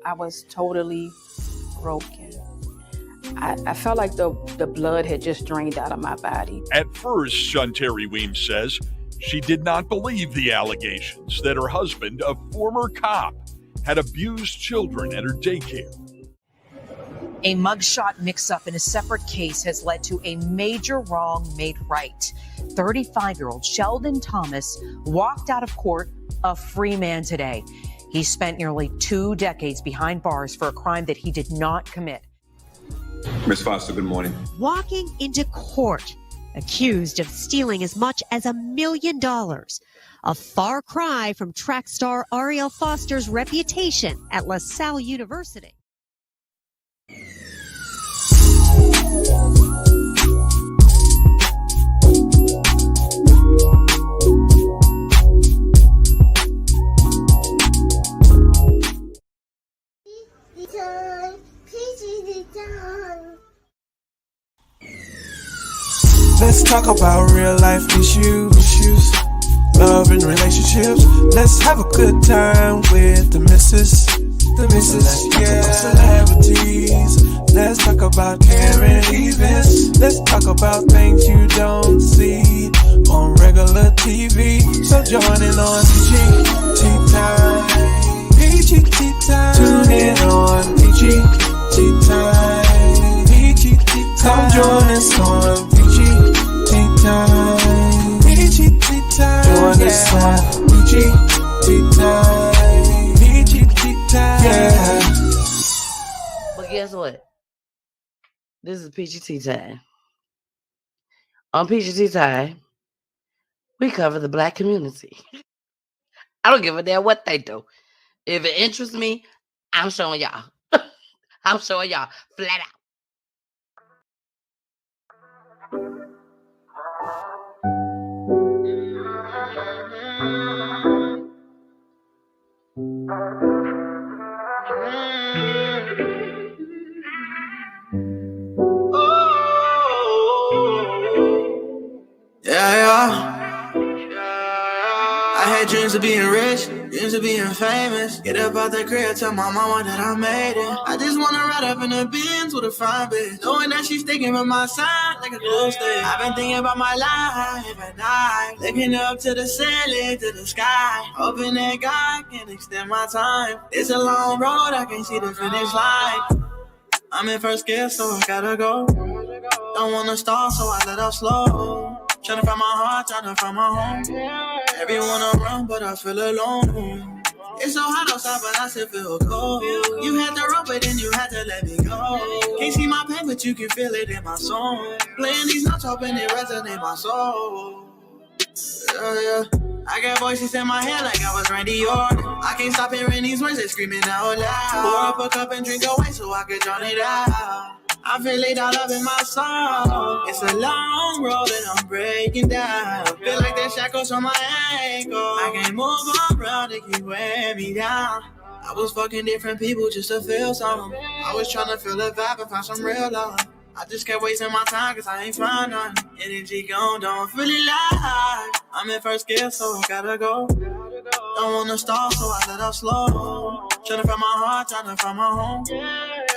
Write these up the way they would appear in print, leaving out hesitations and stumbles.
I was totally broken. I felt like the blood had just drained out of my body. At first, Shunteri Weems says she did not believe the allegations that her husband, a former cop, had abused children at her daycare. A mugshot mix-up in a separate case has led to a major wrong made right. 35-year-old Sheldon Thomas walked out of court a free man today. He spent nearly 2 decades behind bars for a crime that he did not commit. Ms. Foster, good morning. Walking into court, accused of stealing as much as $1 million. A far cry from track star Ariel Foster's reputation at LaSalle University. Let's talk about real life issues, love and relationships. Let's have a good time with the missus, yeah. Celebrities. Let's talk about caring events. Let's talk about things you don't see on regular TV. So join in on PGT time. PGT time. Tune in on PGT time. PGT time. Come join us on PGT time. PGT time. Join us on PGT time. PGT time. Yeah. But guess what? This is PGT time. On PGT time, we cover the Black community. I don't give a damn what they do. If it interests me, I'm showing y'all. I'm showing y'all flat out. I had dreams of being rich, dreams of being famous. Get up out the crib, tell my mama that I made it. I just wanna ride up in the Benz with a fine bitch, knowing that she's sticking by my side like a glue stick. I've been thinking about my life at night, looking up to the ceiling, to the sky, hoping that God can extend my time. It's a long road, I can't see the finish line. I'm in first gear, so I gotta go. Don't wanna stall, so I let off slow. Tryna find my heart, tryna find my home. Everyone around, but I feel alone. It's so hot outside, but I still feel cold. You had to run, but then you had to let me go. Can't see my pain, but you can feel it in my soul. Playing these notes, hoping they resonate my soul. Yeah. I got voices in my head like I was Randy Orton. I can't stop hearing these words, they screaming out loud. Pour up a cup and drink away so I could drown it out. I feel it all up in my soul. It's a long road and I'm breaking down. Feel like there's shackles on my ankle. I can't move around, they keep weighing me down. I was fucking different people just to feel something. I was trying to feel the vibe and find some real love. I just kept wasting my time cause I ain't find none. Energy gone, don't feel it like I'm in first gear, so I gotta go. Don't wanna stall, so I let off slow. Tryna find my heart, tryna find my home.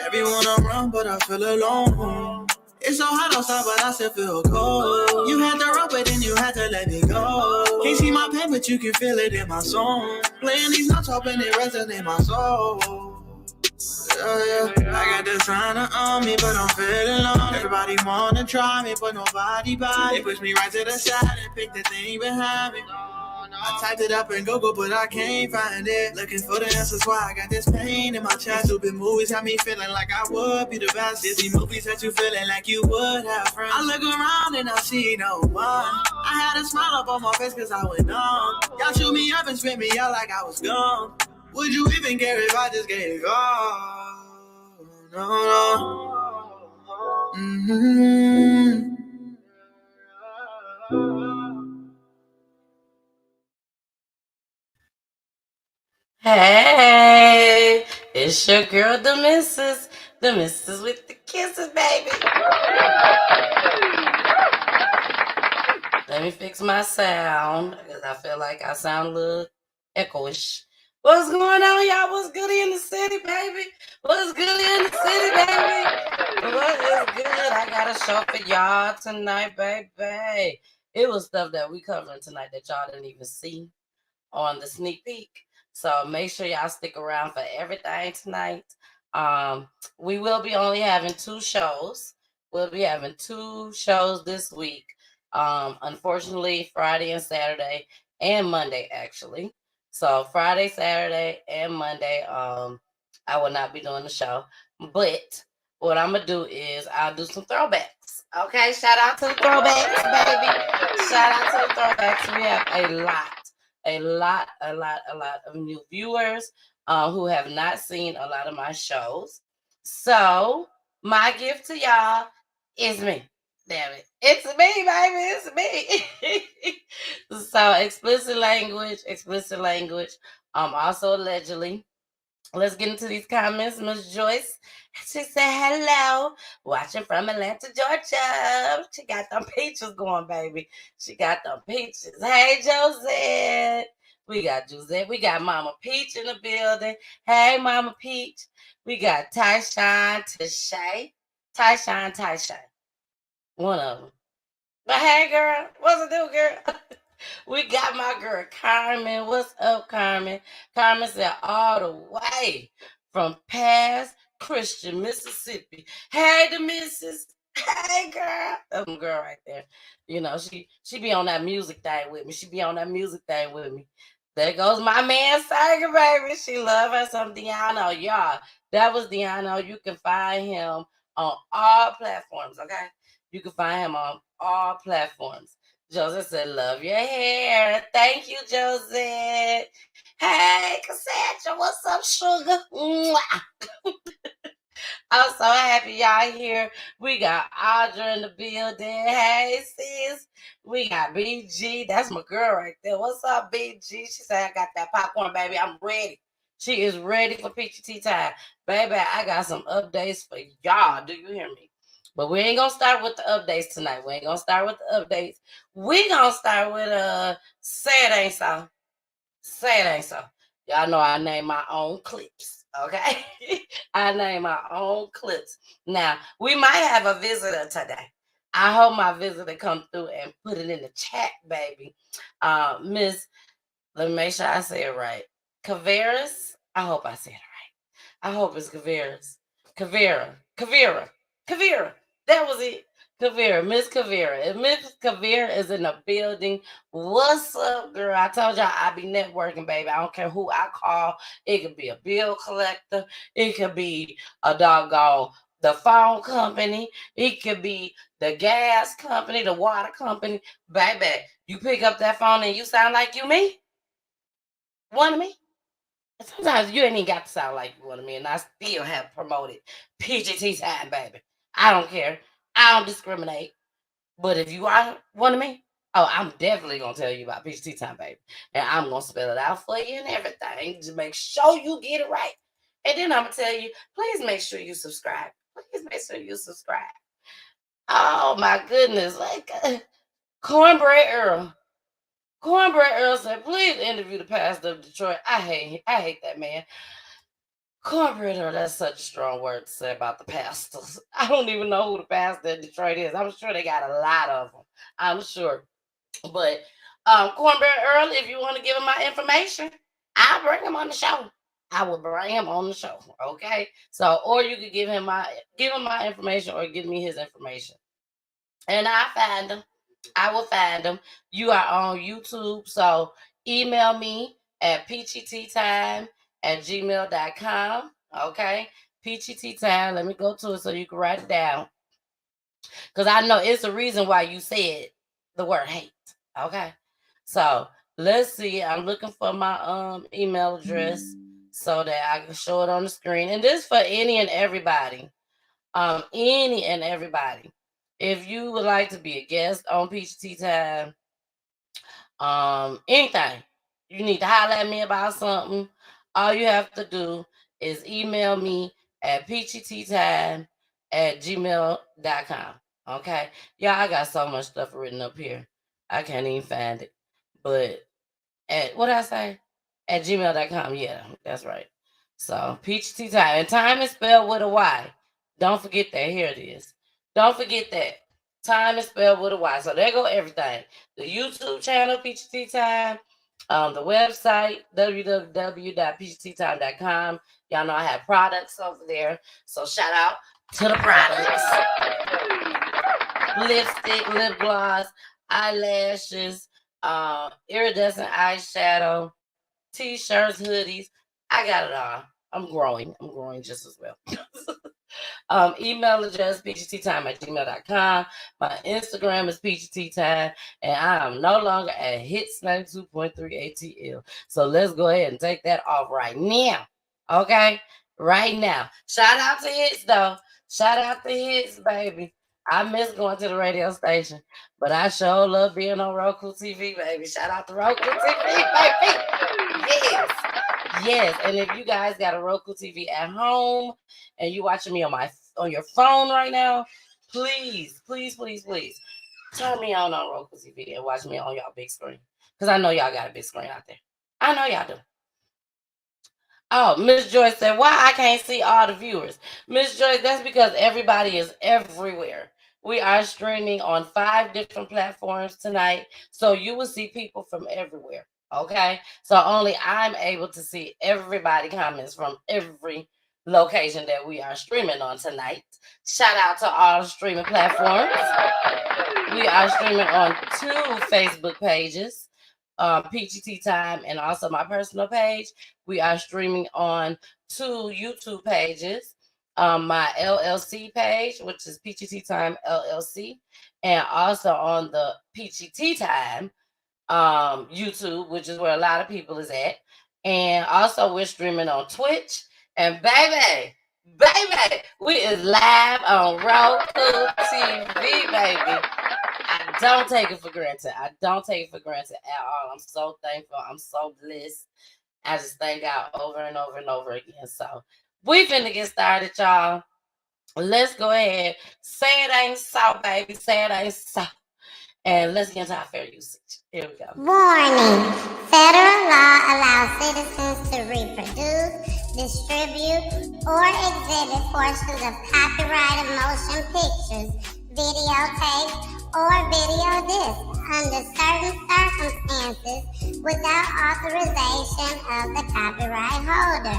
Everyone around, but I feel alone. It's so hot outside, but I still feel cold. You had to run, but then you had to let me go. Can't see my pain, but you can feel it in my soul. Playing these notes, hoping they resonate my soul. Yeah. I got the sign on me, but I'm feeling alone. Everybody wanna try me, but nobody buy. They push me right to the side and pick the thing behind me. I typed it up in Google, but I can't find it. Looking for the answers why I got this pain in my chest. Stupid movies have me feeling like I would be the best. Disney movies had you feeling like you would have friends. I look around and I see no one. I had a smile up on my face cause I went on. Y'all shoot me up and spit me out like I was gone. Would you even care if I just gave up? No. Mm-hmm. Hey, it's your girl, the missus with the kisses, baby. Let me fix my sound because I feel like I sound a little echoish. What's going on, y'all? What's good in the city, baby? What's good in the city, baby? What is good? I got a show for y'all tonight, baby. It was stuff that we covering tonight that y'all didn't even see on the sneak peek. So make sure y'all stick around for everything tonight. We will be only having 2 shows. We'll be having 2 shows this week. Unfortunately, Friday and Saturday and Monday, actually. So Friday, Saturday, and Monday, I will not be doing the show. But what I'm gonna do is I'll do some throwbacks. Okay, shout out to the throwbacks, baby. Shout out to the throwbacks. We have a lot of new viewers who have not seen a lot of my shows. So my gift to y'all is me. Damn it. It's me, baby. It's me. So explicit language. Also allegedly. Let's get into these comments. Miss Joyce, she said, hello, watching from Atlanta, Georgia. She got them peaches going, baby. She got them peaches. Hey, Josette. We got Josette. We got Mama Peach in the building. Hey, Mama Peach. We got Tyshawn, Tyshawn. One of them. But hey, girl, what's it do, girl? We got my girl Carmen. What's up, Carmen? Carmen said all the way from past Christian, Mississippi. Hey, the missus. Hey, girl. That's my girl right there. You know, she be on that music thing with me. There goes my man Stalker, baby. She love her some Deano. Y'all, that was Deano. You can find him on all platforms, okay? You can find him on all platforms. Joseph said, love your hair. Thank you, Joseph. Hey, Cassandra, what's up, sugar? Mwah. I'm so happy y'all here. We got Audra in the building. Hey, sis. We got BG. That's my girl right there. What's up, BG? She said, I got that popcorn, baby. I'm ready. She is ready for Peachy Tea time. Baby, I got some updates for y'all. Do you hear me? But we ain't going to start with the updates tonight. We going to start with Say It Ain't So. Say It Ain't So. Y'all know I name my own clips, okay? I name my own clips. Now, we might have a visitor today. I hope my visitor come through and put it in the chat, baby. Miss, let me make sure I say it right. Caveras, I hope I said it right. I hope it's Caveras. Kavera. That was it. Kavera, Miss Kavera. If Miss Kavera is in the building, what's up, girl? I told y'all I be networking, baby. I don't care who I call. It could be a bill collector. It could be a doggone the phone company. It could be the gas company, the water company. Baby, you pick up that phone and you sound like you me? One of me? Sometimes you ain't even got to sound like you one of me, and I still have promoted PGT time, baby. I don't care. I don't discriminate. But if you are one of me, oh, I'm definitely gonna tell you about PGT time, baby. And I'm gonna spell it out for you and everything to make sure you get it right. And then I'm gonna tell you, please make sure you subscribe. Please make sure you subscribe. Oh my goodness, like Cornbread Earl. Cornbread Earl said, please interview the pastor of Detroit. I hate that man. Cornbread Earl, that's such a strong word to say about the pastors. I don't even know who the pastor in Detroit is. I'm sure they got a lot of them. I'm sure. But Cornbread Earl, if you want to give him my information, I'll bring him on the show. I will bring him on the show. Okay. So, or you could give him my information or give me his information. And I will find them. You are on YouTube, so email me at peachyteatime@gmail.com. Okay, peachyteatime. Let me go to it so you can write it down, because I know it's the reason why you said the word hate. Okay, so let's see. I'm looking for my email address so that I can show it on the screen, and this for any and everybody. Any and everybody. If you would like to be a guest on Peach Tea Time, anything, you need to holler at me about something, all you have to do is email me at peachyteatime@gmail.com. Okay? Y'all, I got so much stuff written up here. I can't even find it. But at what I say? at gmail.com. Yeah, that's right. So Peachy Tea Time. And time is spelled with a Y. Don't forget that. Here it is. Don't forget that. Time is spelled with a Y. So there go everything. The YouTube channel, Peachy Tea Time. The website, www.peachyteatime.com. Y'all know I have products over there. So shout out to the products. Lipstick, lip gloss, eyelashes, iridescent eyeshadow, t-shirts, hoodies. I got it all. I'm growing just as well. Email address peachyteatime@gmail.com. My Instagram is peachyteatime, and I am no longer at Hits 92.3 ATL. So let's go ahead and take that off right now. Okay? Right now. Shout out to Hits, though. Shout out to Hits, baby. I miss going to the radio station, but I sure love being on Roku TV, baby. Shout out to Roku TV, baby. Yes. And if you guys got a Roku TV at home and you watching me on your phone right now, please turn me on Roku TV and watch me on y'all big screen. Because I know y'all got a big screen out there. I know y'all do. Oh, Miss Joyce said, why I can't see all the viewers? Miss Joyce, that's because everybody is everywhere. We are streaming on 5 different platforms tonight, so you will see people from everywhere, okay? So only I'm able to see everybody comments from every location that we are streaming on tonight. Shout out to all streaming platforms. We are streaming on 2 Facebook pages. Peachy Tea Time and also my personal page. We are streaming on 2 YouTube pages. My LLC page, which is Peachy Tea Time LLC, and also on the Peachy Tea Time YouTube, which is where a lot of people is at. And also we're streaming on Twitch. And baby, we is live on Roku TV, baby. I don't take it for granted. I don't take it for granted at all. I'm so thankful. I'm so blessed. I just thank God over and over and over again. So we finna get started, y'all. Let's go ahead. Say it ain't so, baby. Say it ain't so. And let's get into our fair usage. Here we go. Warning. Federal law allows citizens to reproduce, distribute, or exhibit portions of copyrighted motion pictures, videotapes, or video discs under certain circumstances without authorization of the copyright holder.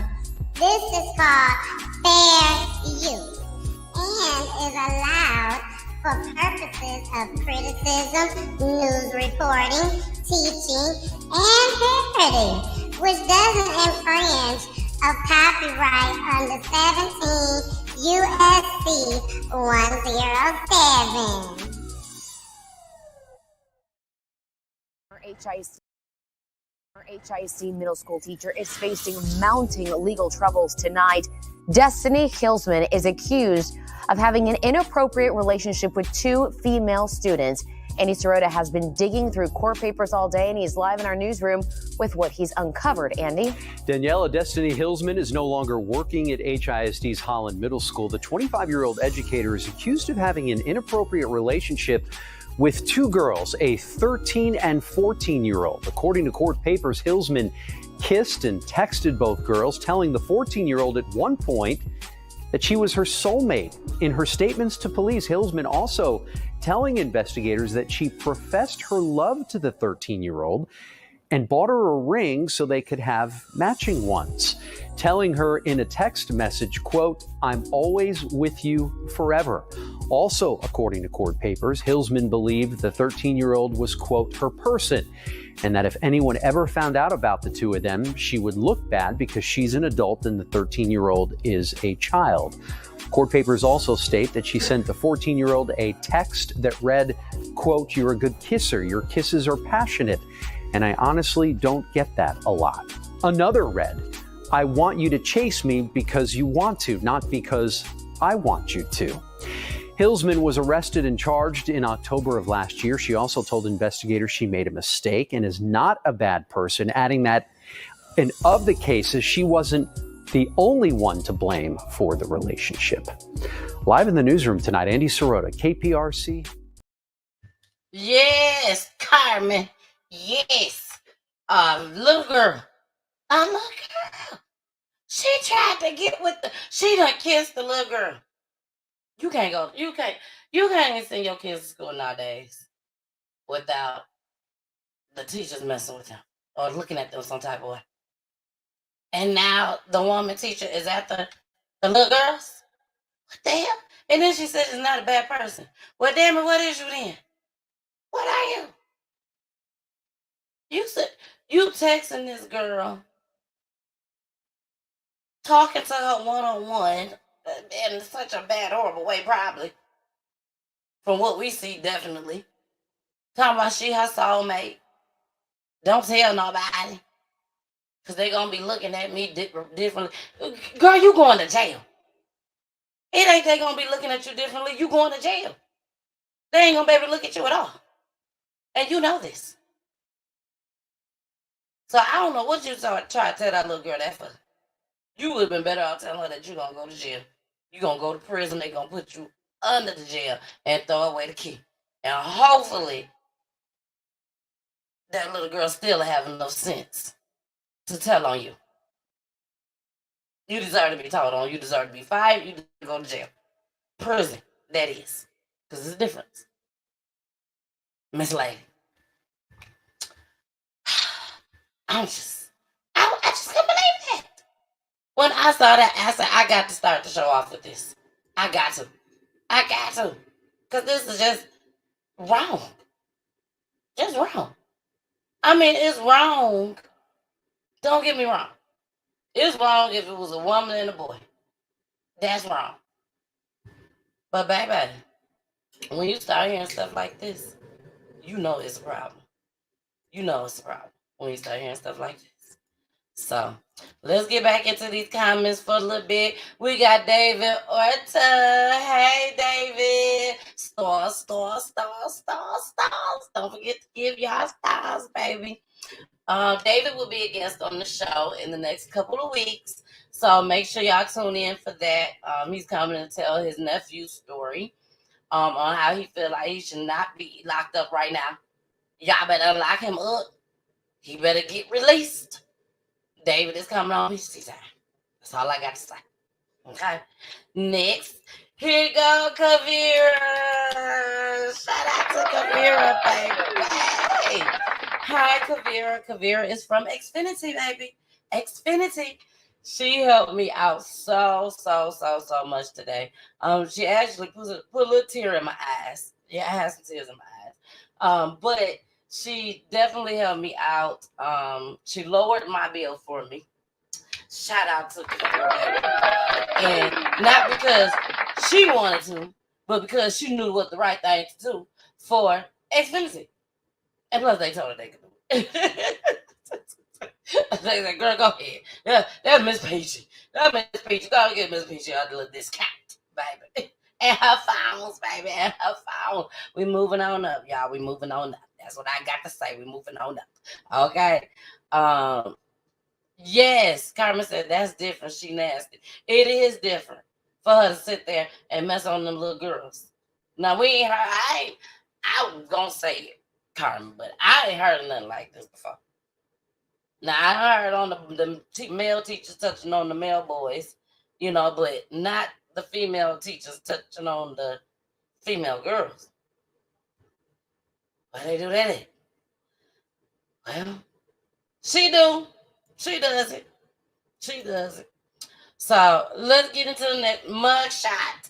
This is called fair use and is allowed for purposes of criticism, news reporting, teaching, and parody, which doesn't infringe of copyright under 17 U.S.C. 107. HIC middle school teacher is facing mounting legal troubles tonight. Destiny Hillsman is accused of having an inappropriate relationship with 2 female students. Andy Sirota has been digging through court papers all day, and he's live in our newsroom with what he's uncovered. Andy? Daniela, Destiny Hillsman is no longer working at HISD's Holland Middle School. The 25-year-old educator is accused of having an inappropriate relationship with 2 girls, a 13 and 14-year-old. According to court papers, Hillsman kissed and texted both girls, telling the 14-year-old at one point that she was her soulmate. In her statements to police, Hillsman also telling investigators that she professed her love to the 13-year-old and bought her a ring so they could have matching ones, telling her in a text message, quote, "I'm always with you forever." Also, according to court papers, Hillsman believed the 13-year-old was, quote, her person, and that if anyone ever found out about the 2 of them, she would look bad because she's an adult and the 13-year-old is a child. Court papers also state that she sent the 14-year-old a text that read, quote, "You're a good kisser. Your kisses are passionate. And I honestly don't get that a lot." Another read, "I want you to chase me because you want to, not because I want you to." Hillsman was arrested and charged in October of last year. She also told investigators she made a mistake and is not a bad person, adding that in of the cases, she wasn't the only one to blame for the relationship. Live in the newsroom tonight, Andy Sirota, KPRC. Yes, Carmen. Yes. Little girl. A little girl. She tried to get with she done kissed the little girl. You can't even send your kids to school nowadays without the teachers messing with them or looking at them some type of way. And now the woman teacher is after the little girls? What the hell? And then she said she's not a bad person. Well, damn it, what is you then? What are you? You said you texting this girl, talking to her one-on-one in such a bad, horrible way, probably. From what we see, definitely. Talking about she her soulmate. Don't tell nobody. Because they're going to be looking at me differently. Girl, you going to jail. It ain't they going to be looking at you differently. You going to jail. They ain't going to be able to look at you at all. And you know this. So I don't know what you try to tell that little girl that for. You would have been better off telling her that you're going to go to jail. You're going to go to prison. They're going to put you under the jail and throw away the key. And hopefully that little girl still have enough sense to tell on you. You deserve to be told on. You deserve to be fired. You deserve to go to jail. Prison, that is. Because there's a difference. Miss Lady. I just couldn't believe that. When I saw that, I said, I got to start the show off with this. I got to. Because this is just wrong. Just wrong. I mean, it's wrong. Don't get me wrong. It's wrong if it was a woman and a boy. That's wrong. But baby, when you start hearing stuff like this, you know it's a problem. You know it's a problem when you start hearing stuff like this. So, let's get back into these comments for a little bit. We got David Orta. Hey, David. Stars. Don't forget to give y'all stars, baby. David will be a guest on the show in the next couple of weeks. So, make sure y'all tune in for that. He's coming to tell his nephew's story on how he feel like he should not be locked up right now. Y'all better lock him up. He better get released. David is coming on PGT time. That's all I got to say. Okay. Next, here you go, Kavira. Shout out to Kavira, baby. Hey. Hi, Kavira. Kavira is from Xfinity, baby. Xfinity. She helped me out so much today. She actually put a little tear in my eyes. Yeah, I had some tears in my eyes. But she definitely helped me out. She lowered my bill for me. Shout out to her. And not because she wanted to, but because she knew what the right thing to do for Xfinity. And plus they told her they could do it. They said, girl, go ahead. Yeah, that's Miss Peachy. That's Miss Peachy. Go get Miss Peachy a little discount, baby. And her phones, baby. And her phone. We moving on up, y'all. We moving on up. That's what I got to say. We moving on up. Okay. Yes, Carmen said that's different. She nasty. It is different for her to sit there and mess on them little girls. Now we ain't heard. I was gonna say it, Carmen, but I ain't heard nothing like this before. Now I heard on the male teachers touching on the male boys, but not the female teachers touching on the female girls. Why they do that? Well, she do. She does it. She does it. So let's get into the next mugshot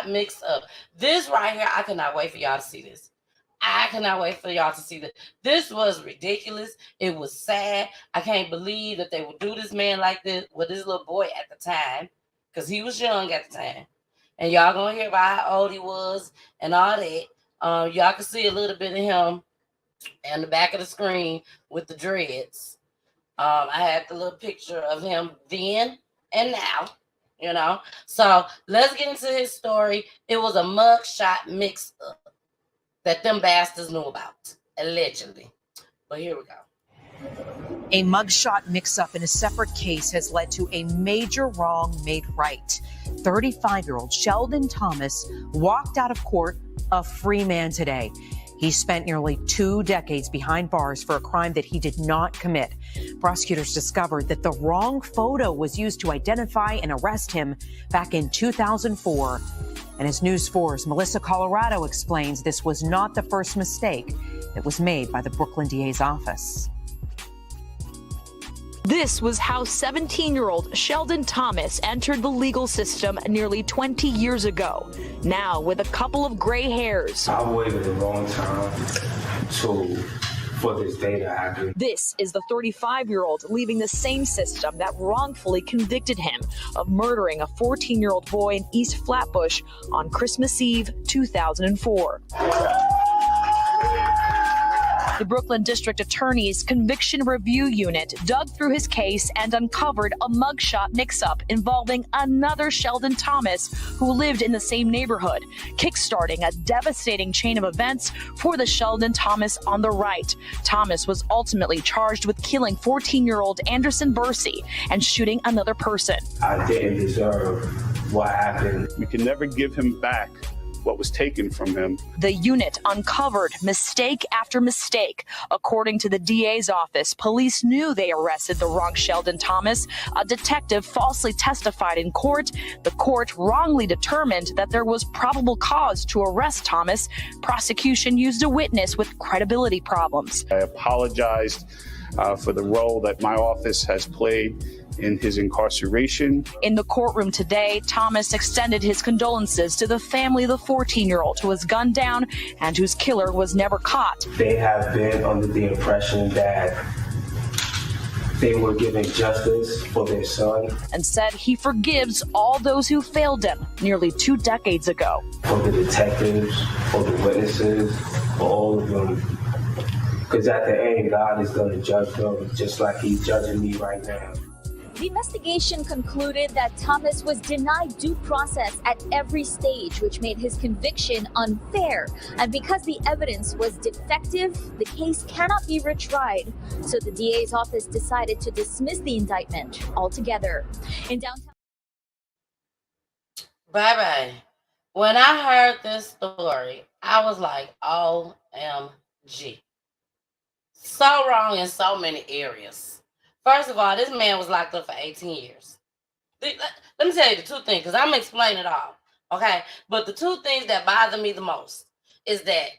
mix up. This right here, I cannot wait for y'all to see this. I cannot wait for y'all to see this. This was ridiculous. It was sad. I can't believe that they would do this man like this with this little boy at the time, because he was young at the time. And y'all gonna hear about how old he was and all that. Y'all can see a little bit of him in the back of the screen with the dreads. I had the little picture of him then and now, So let's get into his story. It was a mugshot mix-up that them bastards knew about, allegedly. But here we go. A mugshot mix-up in a separate case has led to a major wrong made right. 35-year-old Sheldon Thomas walked out of court a free man today. He spent nearly 2 decades behind bars for a crime that he did not commit. Prosecutors discovered that the wrong photo was used to identify and arrest him back in 2004. And as News 4's Melissa Colorado explains, this was not the first mistake that was made by the Brooklyn DA's office. This was how 17-year-old Sheldon Thomas entered the legal system nearly 20 years ago, now with a couple of gray hairs. I waited a long time for this day to happen. This is the 35-year-old leaving the same system that wrongfully convicted him of murdering a 14-year-old boy in East Flatbush on Christmas Eve 2004. The Brooklyn District Attorney's Conviction Review Unit dug through his case and uncovered a mugshot mix-up involving another Sheldon Thomas who lived in the same neighborhood, kickstarting a devastating chain of events for the Sheldon Thomas on the right. Thomas was ultimately charged with killing 14-year-old Anderson Bursey and shooting another person. I didn't deserve what happened. We can never give him back what was taken from him. The unit uncovered mistake after mistake. According to the DA's office, police knew they arrested the wrong Sheldon Thomas. A detective falsely testified in court. The court wrongly determined that there was probable cause to arrest Thomas. Prosecution used a witness with credibility problems. I apologized for the role that my office has played in his incarceration. In the courtroom today, Thomas extended his condolences to the family of the 14-year-old who was gunned down and whose killer was never caught. They have been under the impression that they were giving justice for their son. And said he forgives all those who failed him nearly 2 decades ago. For the detectives, for the witnesses, for all of them. Because at the end, God is going to judge them just like he's judging me right now. The investigation concluded that Thomas was denied due process at every stage, which made his conviction unfair. And because the evidence was defective, the case cannot be retried. So the DA's office decided to dismiss the indictment altogether. In downtown. Bye-bye. When I heard this story, I was like, OMG. So wrong in so many areas. First of all, this man was locked up for 18 years. Let me tell you the two things, because I'm explaining it all, okay? But the two things that bother me the most is that,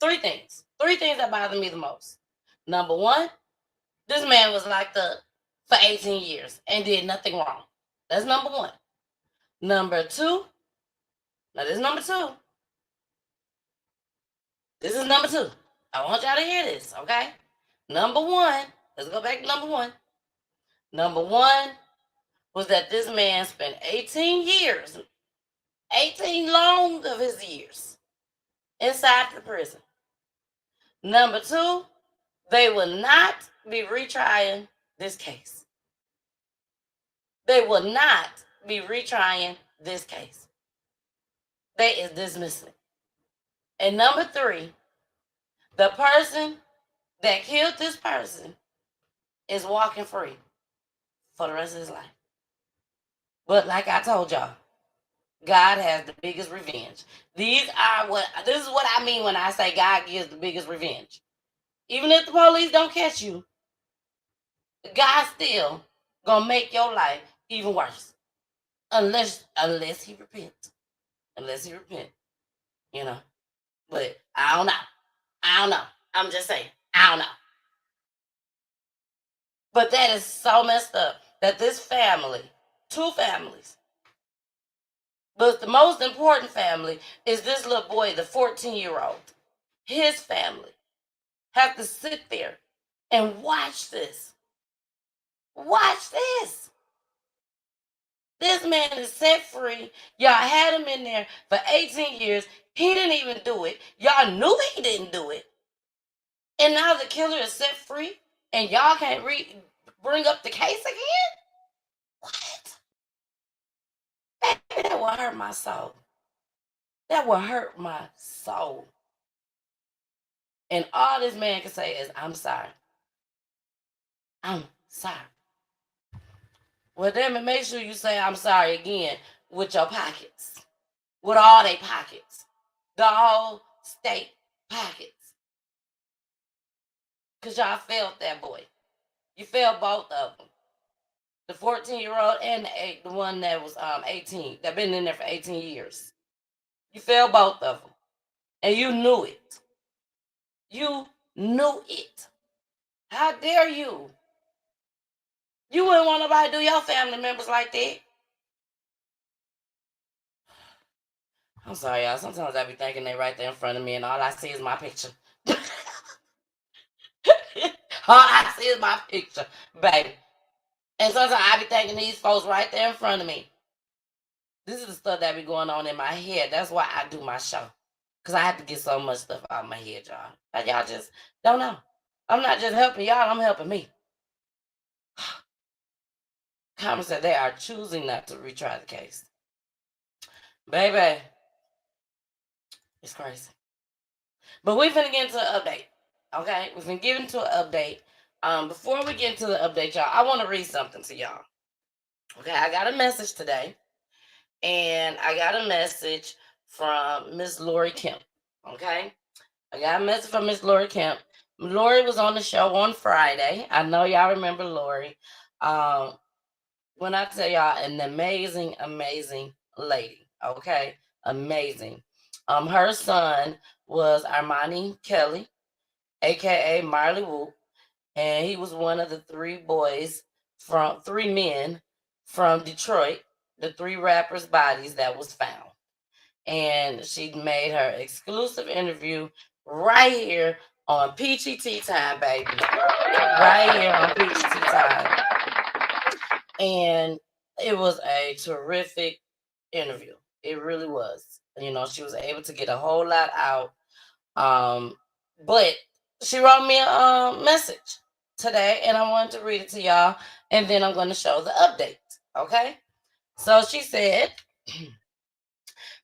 three things that bother me the most. Number one, this man was locked up for 18 years and did nothing wrong. That's number one. Number two, now this is number two. This is number two. I want y'all to hear this, okay? Number one, let's go back to number one. Number one was that this man spent 18 years, 18 long of his years, inside the prison. Number two, they will not be retrying this case. They will not be retrying this case. They is dismissing. And number three, the person that killed this person is walking free for the rest of his life. But like I told y'all, God has the biggest revenge. This is what I mean when I say God gives the biggest revenge. Even if the police don't catch you, God still gonna make your life even worse. Unless he repents. Unless he repents. You know. But I don't know. I'm just saying, I don't know. But that is so messed up that this family, two families, but the most important family is this little boy, the 14-year-old. His family have to sit there and watch this. Watch this. This man is set free. Y'all had him in there for 18 years. He didn't even do it. Y'all knew he didn't do it. And now the killer is set free and y'all can't bring up the case again? What? That will hurt my soul. That will hurt my soul. And all this man can say is, I'm sorry. I'm sorry. Well, then make sure you say I'm sorry again with your pockets. With all their pockets. The whole state pockets. Because y'all failed that boy. You failed both of them. The 14-year-old and the one that was 18, that been in there for 18 years. You failed both of them. And you knew it. You knew it. How dare you? You wouldn't want nobody to do your family members like that. I'm sorry, y'all. Sometimes I be thinking they right there in front of me and all I see is my picture. All I see is my picture, baby. And sometimes I be thinking these folks right there in front of me. This is the stuff that be going on in my head. That's why I do my show. Because I have to get so much stuff out of my head, y'all. Like, y'all just don't know. I'm not just helping y'all, I'm helping me. Carmen said they are choosing not to retry the case. Baby, it's crazy. But we're finna get into an update. Okay? We're finna get into an update. Before we get into the update, y'all, I want to read something to y'all. Okay, I got a message today. And I got a message from Miss Lori Kemp. Okay? I got a message from Miss Lori Kemp. Lori was on the show on Friday. I know y'all remember Lori. When I tell y'all, an amazing, amazing lady. Okay? Amazing. Her son was Armani Kelly, a.k.a. Marley Whoop. And he was one of the three men from Detroit, the three rappers' bodies that was found. And she made her exclusive interview right here on Peachy Tea Time, baby. Right here on Peachy Tea Time. And it was a terrific interview. It really was. You know, she was able to get a whole lot out. But she wrote me a message today, and I wanted to read it to y'all, and then I'm going to show the update. Okay? So she said,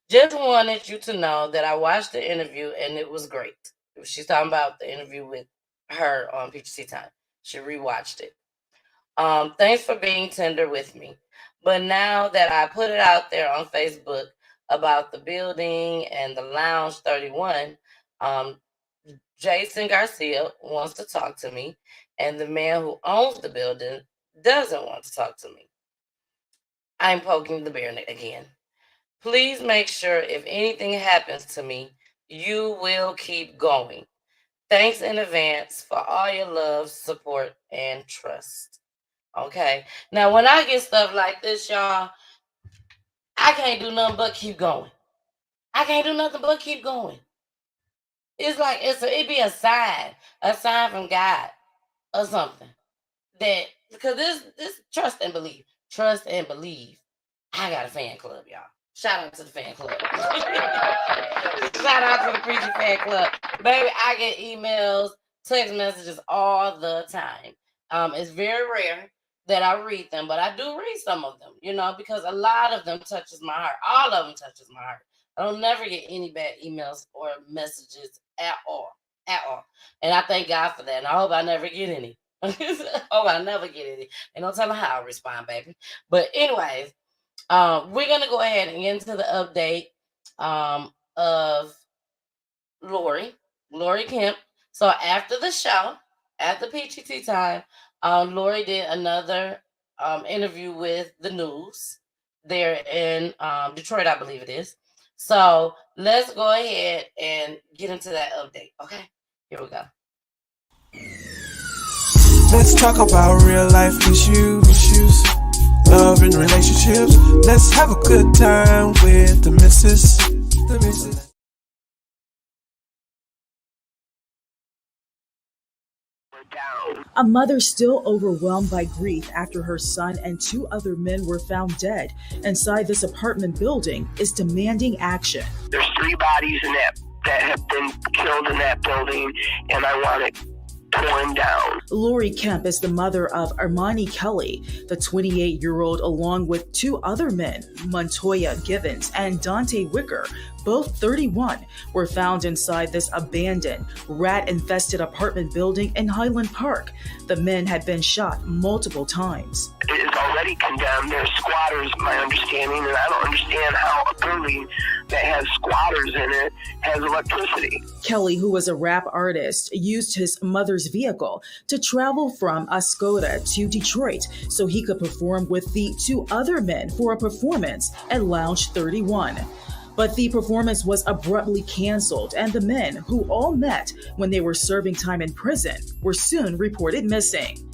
just wanted you to know that I watched the interview and it was great. She's talking about the interview with her on PGC Time. She rewatched it. Thanks for being tender with me. But now that I put it out there on Facebook about the building and the Lounge 31, Jason Garcia wants to talk to me, and the man who owns the building doesn't want to talk to me. I'm poking the bear again. Please make sure if anything happens to me, you will keep going. Thanks in advance for all your love, support, and trust. Okay. Now, when I get stuff like this, y'all, I can't do nothing but keep going. I can't do nothing but keep going. It's like it'd be a sign from God or something. That because this trust and believe. Trust and believe. I got a fan club, y'all. Shout out to the fan club. Shout out to the Preachy fan club. Baby, I get emails, text messages all the time. It's very rare that I read them, but I do read some of them, you know, because a lot of them touches my heart. All of them touches my heart. I don't never get any bad emails or messages at all. At all. And I thank God for that. And I hope I never get any. I never get any. And don't tell me how I respond, baby. But anyways, we're going to go ahead and get into the update of Lori Kemp. So after the show, after PGT Time, Lori did another interview with the news there in Detroit, I believe it is. So let's go ahead and get into that update. Okay, here we go. Let's talk about real life issues, love and relationships. Let's have a good time with the missus. A mother still overwhelmed by grief after her son and two other men were found dead inside this apartment building is demanding action. There's 3 bodies in that have been killed in that building, and I want it torn down. Lori Kemp is the mother of Armani Kelly, the 28-year-old, along with 2 other men, Montoya Givens and Dante Wicker, both 31, were found inside this abandoned, rat-infested apartment building in Highland Park. The men had been shot multiple times. It is already condemned. They're squatters, my understanding, and I don't understand how a building that has squatters in it has electricity. Kelly, who was a rap artist, used his mother's vehicle to travel from Oscoda to Detroit so he could perform with the two other men for a performance at Lounge 31. But the performance was abruptly canceled, and the men, who all met when they were serving time in prison, were soon reported missing.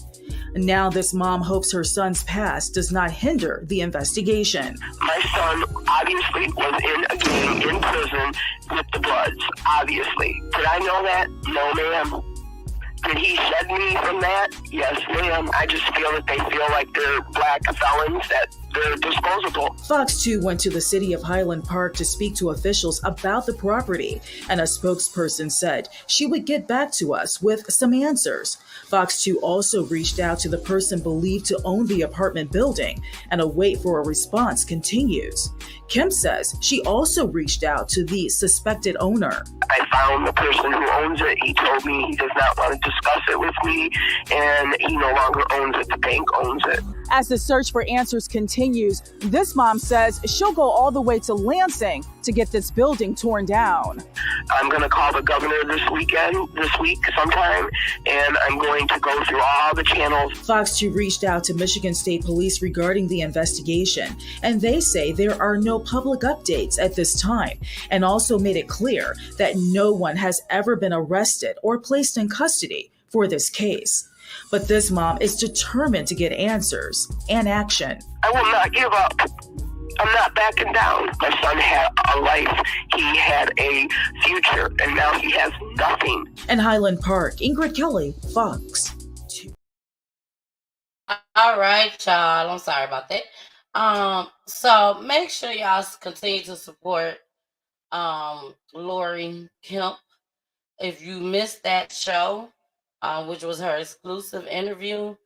Now this mom hopes her son's past does not hinder the investigation. My son obviously was in a gang in prison with the Bloods, obviously. Did I know that? No, ma'am. Did he shed me from that? Yes, ma'am. I just feel that they feel like they're black felons, that they're disposable. Fox 2 went to the city of Highland Park to speak to officials about the property, and a spokesperson said she would get back to us with some answers. Fox 2 also reached out to the person believed to own the apartment building, and a wait for a response continues. Kim says she also reached out to the suspected owner. I found the person who owns it. He told me he does not want to discuss it with me, and he no longer owns it. The bank owns it. As the search for answers continues, this mom says she'll go all the way to Lansing to get this building torn down. I'm going to call the governor this week sometime, and I'm going to go through all the channels. Fox 2 reached out to Michigan State Police regarding the investigation, and they say there are no public updates at this time, and also made it clear that no one has ever been arrested or placed in custody for this case. But this mom is determined to get answers and action. I will not give up. I'm not backing down. My son had a life. He had a future, and now he has nothing. In Highland Park, Ingrid Kelly, Fox 2. All right, y'all. I'm sorry about that. So make sure y'all continue to support Lori Kemp. If you missed that show, which was her exclusive interview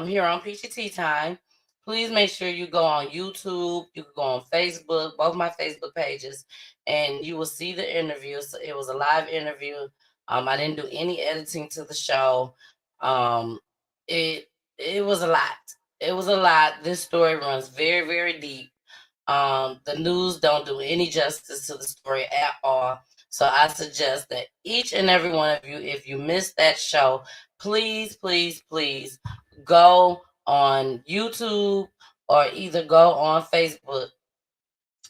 here on PGT Time, please make sure you go on YouTube. You can go on Facebook, both my Facebook pages, and you will see the interview. So it was a live interview. I didn't do any editing to the show. It was a lot. It was a lot. This story runs very, very deep. The news don't do any justice to the story at all. So I suggest that each and every one of you, if you missed that show, please, please, please go on YouTube or either go on Facebook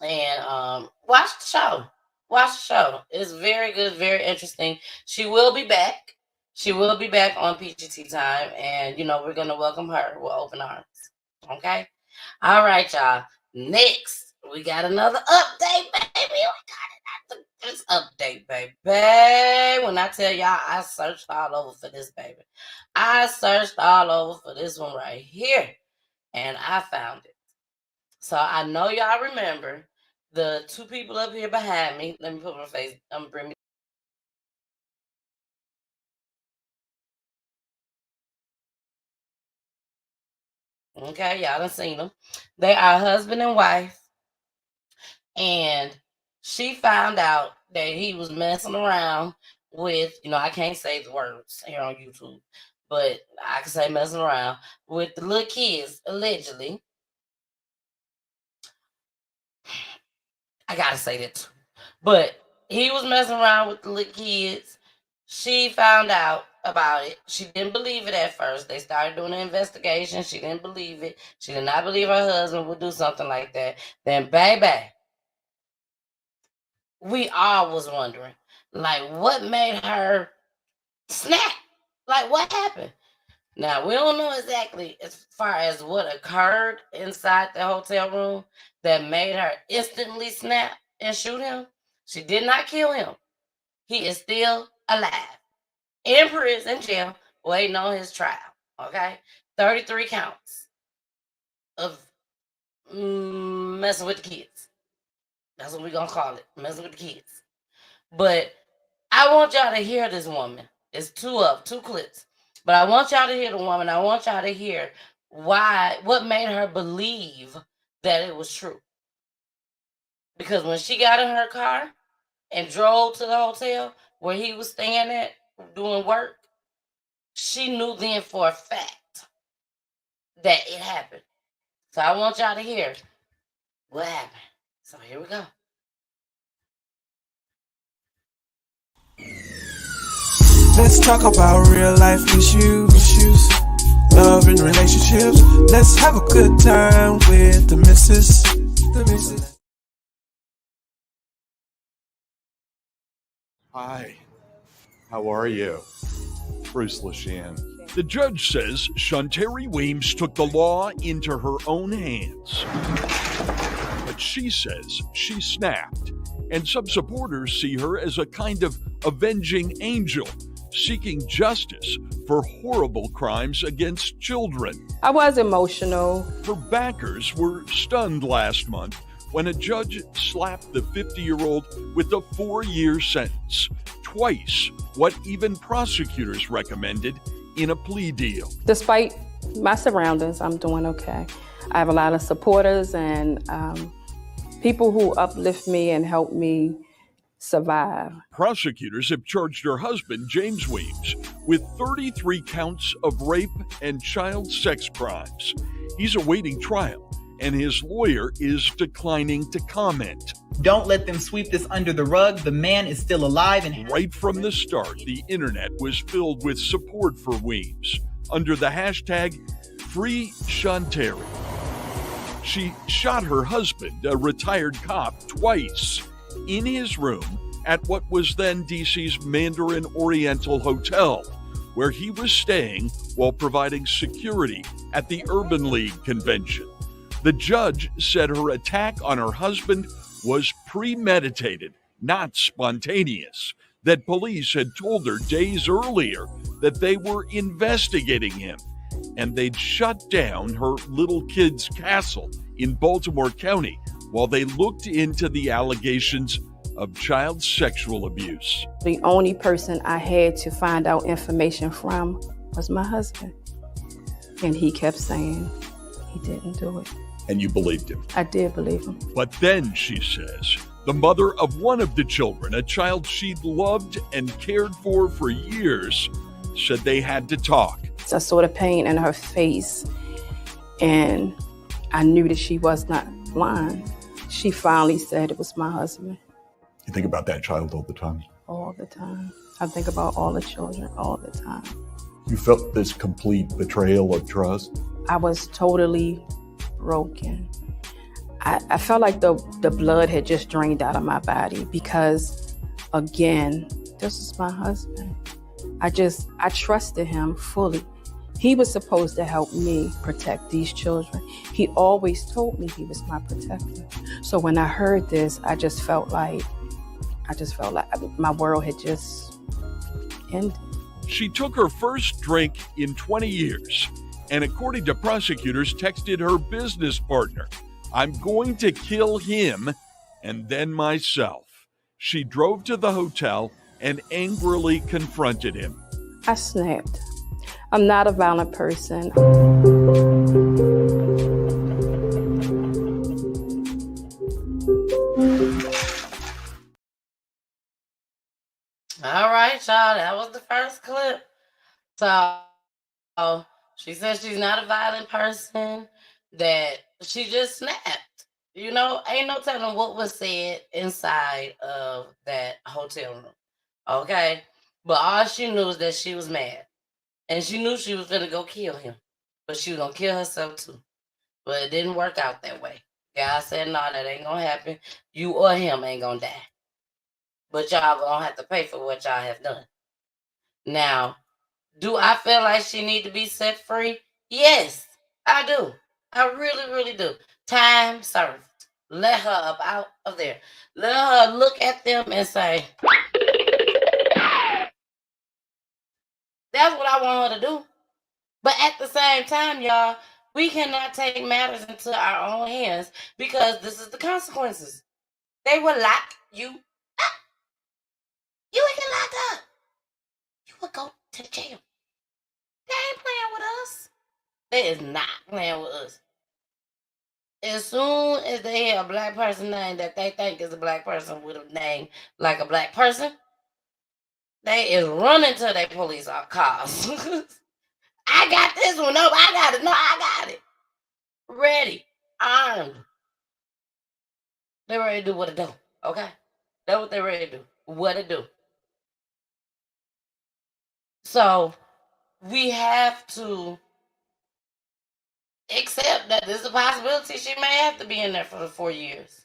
and watch the show. Watch the show. It's very good, very interesting. She will be back. She will be back on PGT Time, and we're gonna welcome her with open arms. Okay. All right, y'all. Next, we got another update, baby. This update, baby. When I tell y'all, I searched all over for this, baby. I searched all over for this one right here, and I found it. So I know y'all remember the two people up here behind me. Let me put my face. I'm gonna bring me. Okay, y'all done seen them. They are husband and wife, and she found out that he was messing around with, I can't say the words here on YouTube, but I can say messing around with the little kids, allegedly. I gotta say that too. But he was messing around with the little kids. She found out about it. She didn't believe it at first. They started doing an investigation. She didn't believe it. She did not believe her husband would do something like that. Then, baby, we all was wondering, like, what made her snap? Like, what happened? Now, we don't know exactly as far as what occurred inside the hotel room that made her instantly snap and shoot him. She did not kill him. He is still alive, in prison, jail, waiting on his trial, okay? 33 counts of messing with the kids. That's what we're going to call it, messing with the kids. But I want y'all to hear this woman. It's two clips. But I want y'all to hear the woman. I want y'all to hear what made her believe that it was true. Because when she got in her car and drove to the hotel where he was staying at doing work, she knew then for a fact that it happened. So I want y'all to hear what happened. So here we go. Let's talk about real life issues, love and relationships. Let's have a good time with the missus. Hi, how are you? Bruce LaShan. The judge says Shantari Weems took the law into her own hands. But she says she snapped, and some supporters see her as a kind of avenging angel, seeking justice for horrible crimes against children. I was emotional. Her backers were stunned last month when a judge slapped the 50-year-old with a 4-year sentence, twice what even prosecutors recommended in a plea deal. Despite my surroundings, I'm doing okay. I have a lot of supporters and people who uplift me and help me survive. Prosecutors have charged her husband, James Weems, with 33 counts of rape and child sex crimes. He's awaiting trial, and his lawyer is declining to comment. Don't let them sweep this under the rug. The man is still alive. And right from the start, the internet was filled with support for Weems under the hashtag #FreeShantari. She shot her husband, a retired cop, twice in his room at what was then DC's Mandarin Oriental Hotel, where he was staying while providing security at the Urban League convention. The judge said her attack on her husband was premeditated, not spontaneous, that police had told her days earlier that they were investigating him, and they'd shut down her little kid's castle in Baltimore County while they looked into the allegations of child sexual abuse. The only person I had to find out information from was my husband. And he kept saying he didn't do it. And you believed him? I did believe him. But then, she says, the mother of one of the children, a child she'd loved and cared for years, said they had to talk. I saw the pain in her face, and I knew that she was not lying. She finally said it was my husband. You think about that child all the time? All the time. I think about all the children all the time. You felt this complete betrayal of trust? I was totally broken. I felt like the blood had just drained out of my body because, again, this is my husband. I trusted him fully. He was supposed to help me protect these children. He always told me he was my protector. So when I heard this, I just felt like my world had just ended. She took her first drink in 20 years, and according to prosecutors, texted her business partner, "I'm going to kill him and then myself." She drove to the hotel and angrily confronted him. I snapped. I'm not a violent person. All right, y'all. That was the first clip. So she says she's not a violent person, that she just snapped. You know, ain't no telling what was said inside of that hotel room. Okay? But all she knew is that she was mad. And she knew she was going to go kill him. But she was going to kill herself too. But it didn't work out that way. God said, no, that ain't going to happen. You or him ain't going to die. But y'all gonna have to pay for what y'all have done. Now, do I feel like she need to be set free? Yes, I do. I really, really do. Time served. Let her up out of there. Let her look at them and say, that's what I want her to do. But at the same time, y'all, we cannot take matters into our own hands because this is the consequences. They will lock you up. You ain't get locked up. You will go to jail. They ain't playing with us. They is not playing with us. As soon as they hear a black person name that they think is a black person with a name like a black person, they is running to their police cars. I got this one. No, I got it. No, I got it. Ready. Armed. They ready to do what it do. Okay? That's what they ready to do. What it do. So we have to accept that there's a possibility she may have to be in there for the 4 years.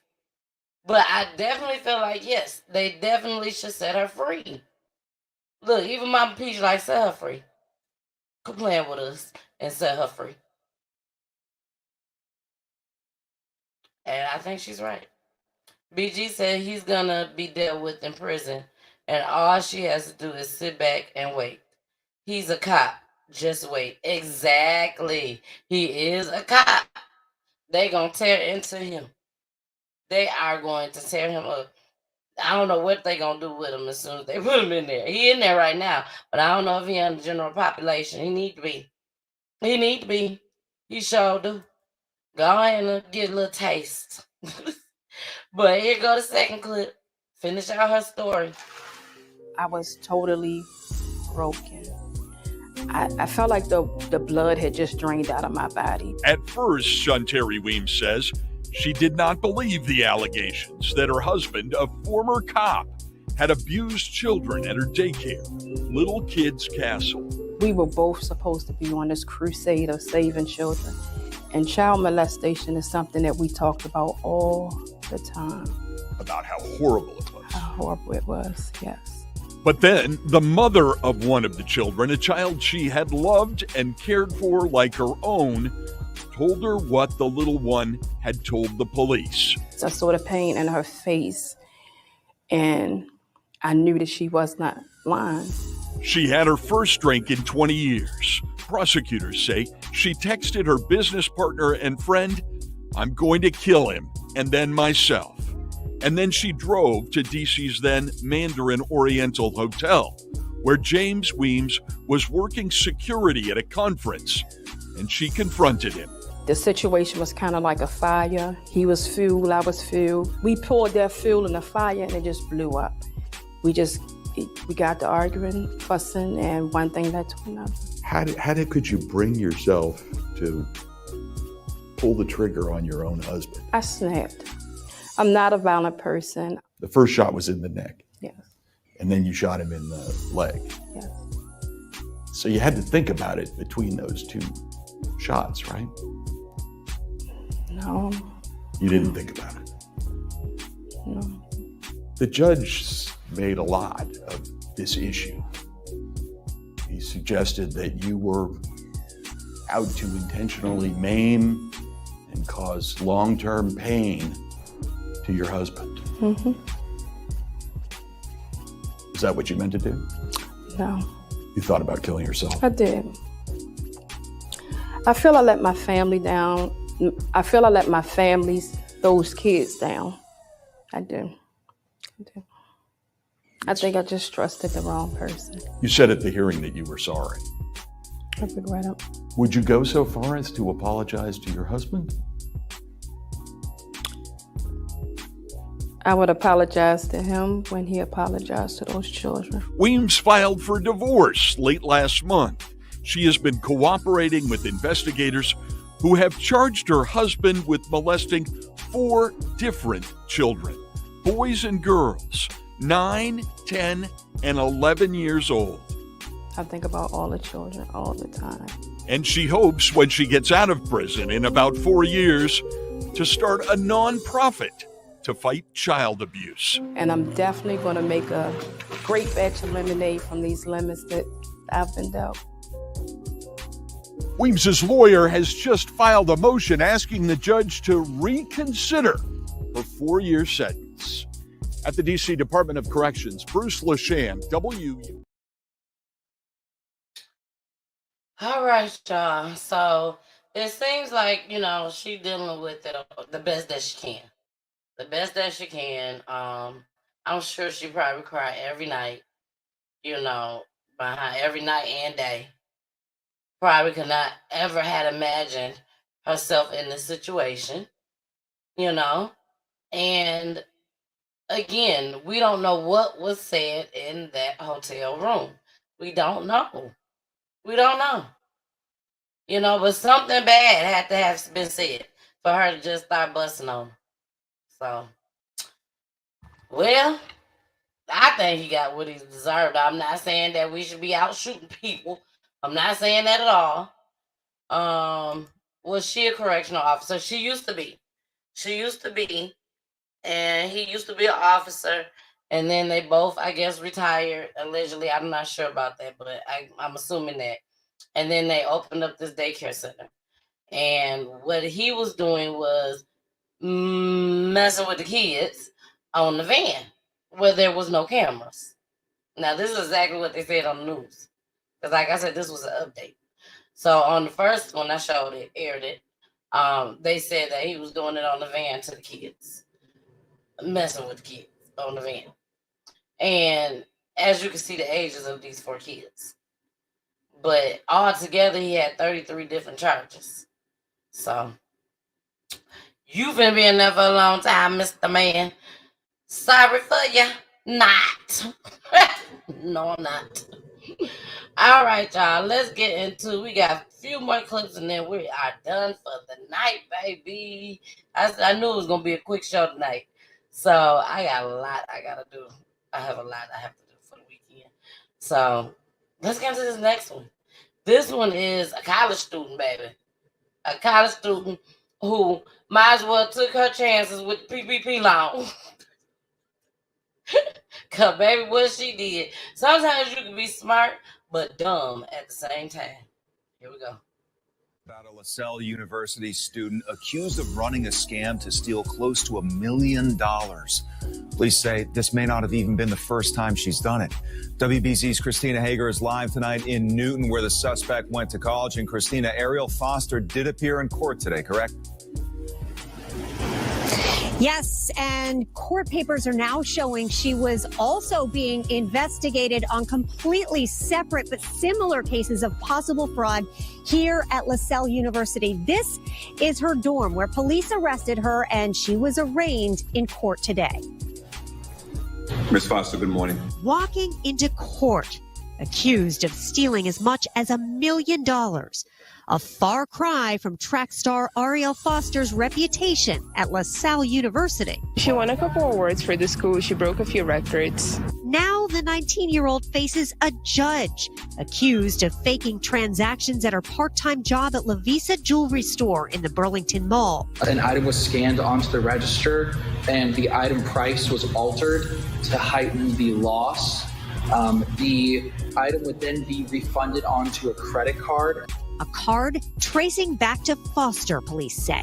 But I definitely feel like, yes, they definitely should set her free. Look, even Mama Peach like, set her free. Quit playing with us and set her free. And I think she's right. BG said he's gonna be dealt with in prison, and all she has to do is sit back and wait. He's a cop. Just wait. Exactly. He is a cop. They gonna tear into him. They are going to tear him up. I don't know what they gonna do with him as soon as they put him in there. He in there right now, but I don't know if he in the general population. He need to be. He need to be. He sure do. Go ahead and get a little taste. But here go the second clip. Finish out her story. I was totally broken. I felt like the blood had just drained out of my body. At first, Shantari Weems says she did not believe the allegations that her husband, a former cop, had abused children at her daycare, Little Kids Castle. We were both supposed to be on this crusade of saving children. And child molestation is something that we talked about all the time. About how horrible it was. How horrible it was, yes. But then, the mother of one of the children, a child she had loved and cared for like her own, told her what the little one had told the police. I saw the pain in her face, and I knew that she was not lying. She had her first drink in 20 years. Prosecutors say she texted her business partner and friend, "I'm going to kill him, and then myself." And then she drove to DC's then Mandarin Oriental Hotel, where James Weems was working security at a conference, and she confronted him. The situation was kind of like a fire. He was fuel, I was fuel. We poured that fuel in the fire, and it just blew up. We got to arguing, fussing, and one thing led to another. How could you bring yourself to pull the trigger on your own husband? I snapped. I'm not a violent person. The first shot was in the neck. Yes. And then you shot him in the leg. Yes. So you had to think about it between those two shots, right? No. You didn't think about it? No. The judge made a lot of this issue. He suggested that you were out to intentionally maim and cause long-term pain to your husband. Mm-hmm. Is that what you meant to do? No. You thought about killing yourself? I did. I feel I let my family down. I feel I let my families, those kids down. I do. I think I just trusted the wrong person. You said at the hearing that you were sorry. I regret it. Would you go so far as to apologize to your husband? I would apologize to him when he apologized to those children. Weems filed for divorce late last month. She has been cooperating with investigators who have charged her husband with molesting 4 different children, boys and girls, 9, 10, and 11 years old. I think about all the children all the time. And she hopes when she gets out of prison in about 4 years to start a nonprofit to fight child abuse. And I'm definitely going to make a great batch of lemonade from these lemons that I've been dealt. Weems' lawyer has just filed a motion asking the judge to reconsider her 4-year sentence. At the D.C. Department of Corrections, Bruce Lasham, WU. All right, y'all. So it seems like, she's dealing with it the best that she can. The best that she can. I'm sure she probably cry every night, behind every night and day. Probably could not ever had imagined herself in this situation, And again, we don't know what was said in that hotel room. We don't know. But something bad had to have been said for her to just start busting on. So, well, I think he got what he deserved. I'm not saying that we should be out shooting people. I'm not saying that at all. Was she a correctional officer? She used to be. She used to be. And he used to be an officer. And then they both, I guess, retired. Allegedly. I'm not sure about that, but I'm assuming that. And then they opened up this daycare center. And what he was doing was messing with the kids on the van where there was no cameras. Now, this is exactly what they said on the news. Because like I said, this was an update. So on the first one I showed it, aired it, they said that he was doing it on the van to the kids. Messing with the kids on the van. And as you can see, the ages of these 4 kids. But altogether, he had 33 different charges. So, you've been in there for a long time, Mr. Man. Sorry for you. Not. No, I'm not. All right, y'all. Let's get into. We got a few more clips and then we are done for the night, baby. I knew it was gonna be a quick show tonight, so I got a lot I gotta do. I have a lot I have to do for the weekend. So let's get into this next one. This one is a college student, baby. A college student who might as well took her chances with PPP loan. Cause baby, what she did. Sometimes you can be smart but dumb at the same time. Here we go. About a LaSalle University student accused of running a scam to steal close to $1 million. Police say this may not have even been the first time she's done it. WBZ's Christina Hager is live tonight in Newton, where the suspect went to college. And Christina, Ariel Foster did appear in court today, correct? Yes, and court papers are now showing she was also being investigated on completely separate but similar cases of possible fraud here at LaSalle University. This is her dorm where police arrested her and she was arraigned in court today. Ms. Foster, good morning. Walking into court, accused of stealing as much as $1 million. A far cry from track star Ariel Foster's reputation at LaSalle University. She won a couple awards for the school. She broke a few records. Now the 19-year-old faces a judge accused of faking transactions at her part-time job at La Visa Jewelry Store in the Burlington Mall. An item was scanned onto the register and the item price was altered to heighten the loss. The item would then be refunded onto a credit card. A card tracing back to Foster, police say.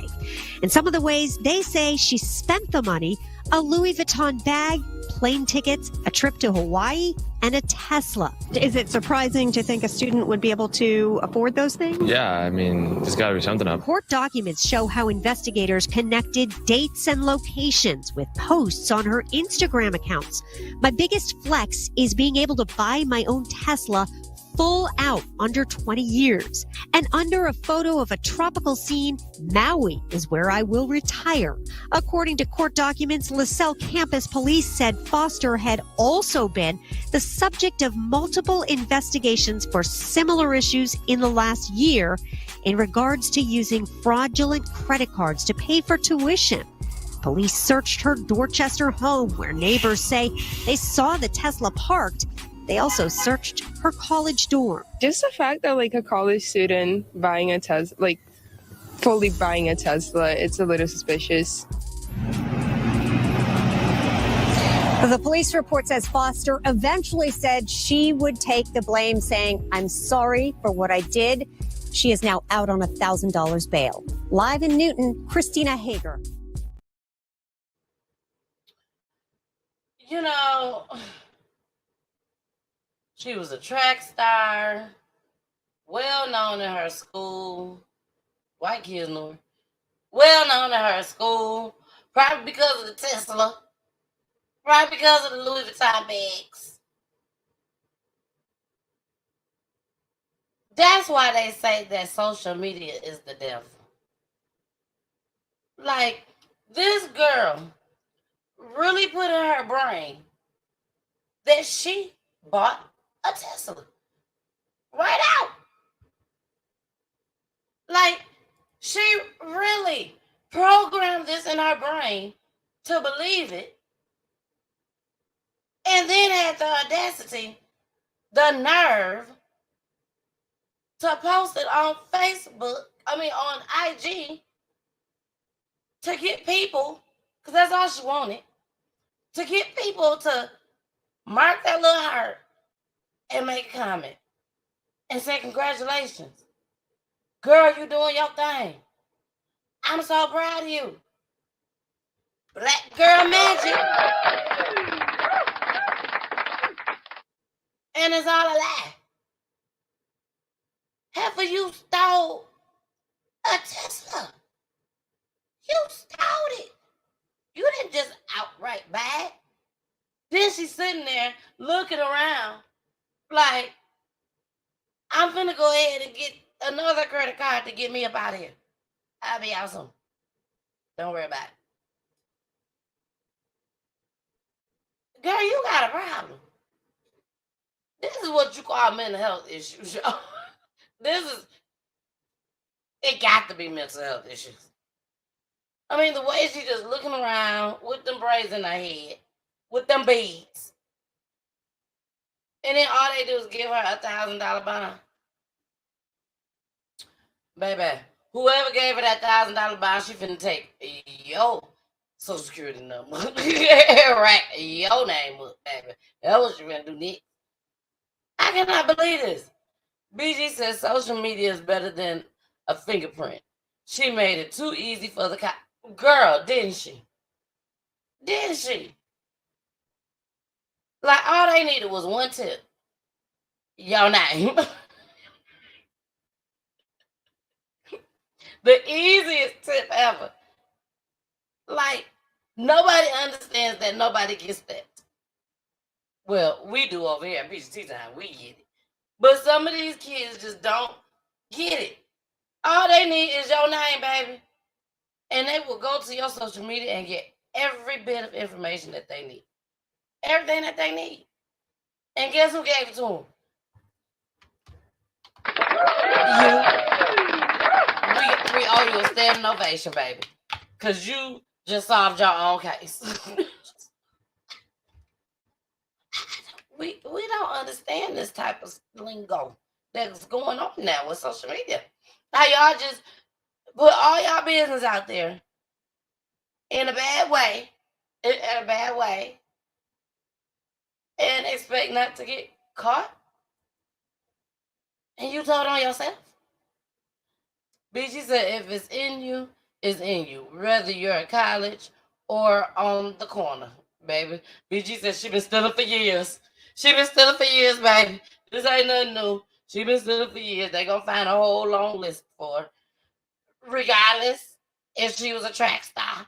In some of the ways they say she spent the money, a Louis Vuitton bag, plane tickets, a trip to Hawaii, and a Tesla. Is it surprising to think a student would be able to afford those things? Yeah, I mean, there's got to be something up. Court documents show how investigators connected dates and locations with posts on her Instagram accounts. My biggest flex is being able to buy my own Tesla full out under 20 years. And under a photo of a tropical scene, Maui is where I will retire. According to court documents, LaSalle campus police said Foster had also been the subject of multiple investigations for similar issues in the last year in regards to using fraudulent credit cards to pay for tuition. Police searched her Dorchester home, where neighbors say they saw the Tesla parked. They also searched her college dorm. Just the fact that a college student buying a Tesla, fully buying a Tesla, it's a little suspicious. The police report says Foster eventually said she would take the blame, saying, "I'm sorry for what I did." She is now out on $1,000 bail. Live in Newton, Christina Hager. You know, she was a track star, well known in her school. White kids know her. Well known in her school, probably because of the Tesla, probably because of the Louis Vuitton bags. That's why they say that social media is the devil. This girl really put in her brain that she bought a Tesla. Right out. She really programmed this in her brain to believe it. and then had the audacity, the nerve, to post it on on IG, to get people, because that's all she wanted, to get people to mark that little heart and make a comment and say congratulations. Girl, you doing your thing. I'm so proud of you. Black girl magic. And it's all a lie. Heifer, you stole a Tesla. You stole it. You didn't just outright buy it. Then she's sitting there looking around like, I'm finna go ahead and get another credit card to get me up out of here. I'll be out soon. Don't worry about it. Girl, you got a problem. This is what you call mental health issues, y'all. It got to be mental health issues. I mean, the way she just looking around with them braids in her head, with them beads. And then all they do is give her a $1,000 bond. Baby, whoever gave her that $1,000 bond, she finna take your social security number. Right, your name up, baby. That's what she finna do next. I cannot believe this. BG says social media is better than a fingerprint. She made it too easy for the cop. Girl, didn't she? Didn't she? Like, all they needed was one tip. Your name. The easiest tip ever. Like, nobody understands that nobody gets that. Well, we do over here at PGT Time. We get it. But some of these kids just don't get it. All they need is your name, baby. And they will go to your social media and get every bit of information that they need. Everything that they need. And guess who gave it to them? You. We owe you a standing ovation, baby. Because you just solved your own case. We don't understand this type of lingo that's going on now with social media. How y'all just put all y'all business out there in a bad way, and expect not to get caught. And you told on yourself. BG said if it's in you, it's in you. Whether you're at college or on the corner, baby. BG said she been stealing for years. She been stealing for years, baby. This ain't nothing new. She been stealing for years. They gonna find a whole long list for her. Regardless if she was a track star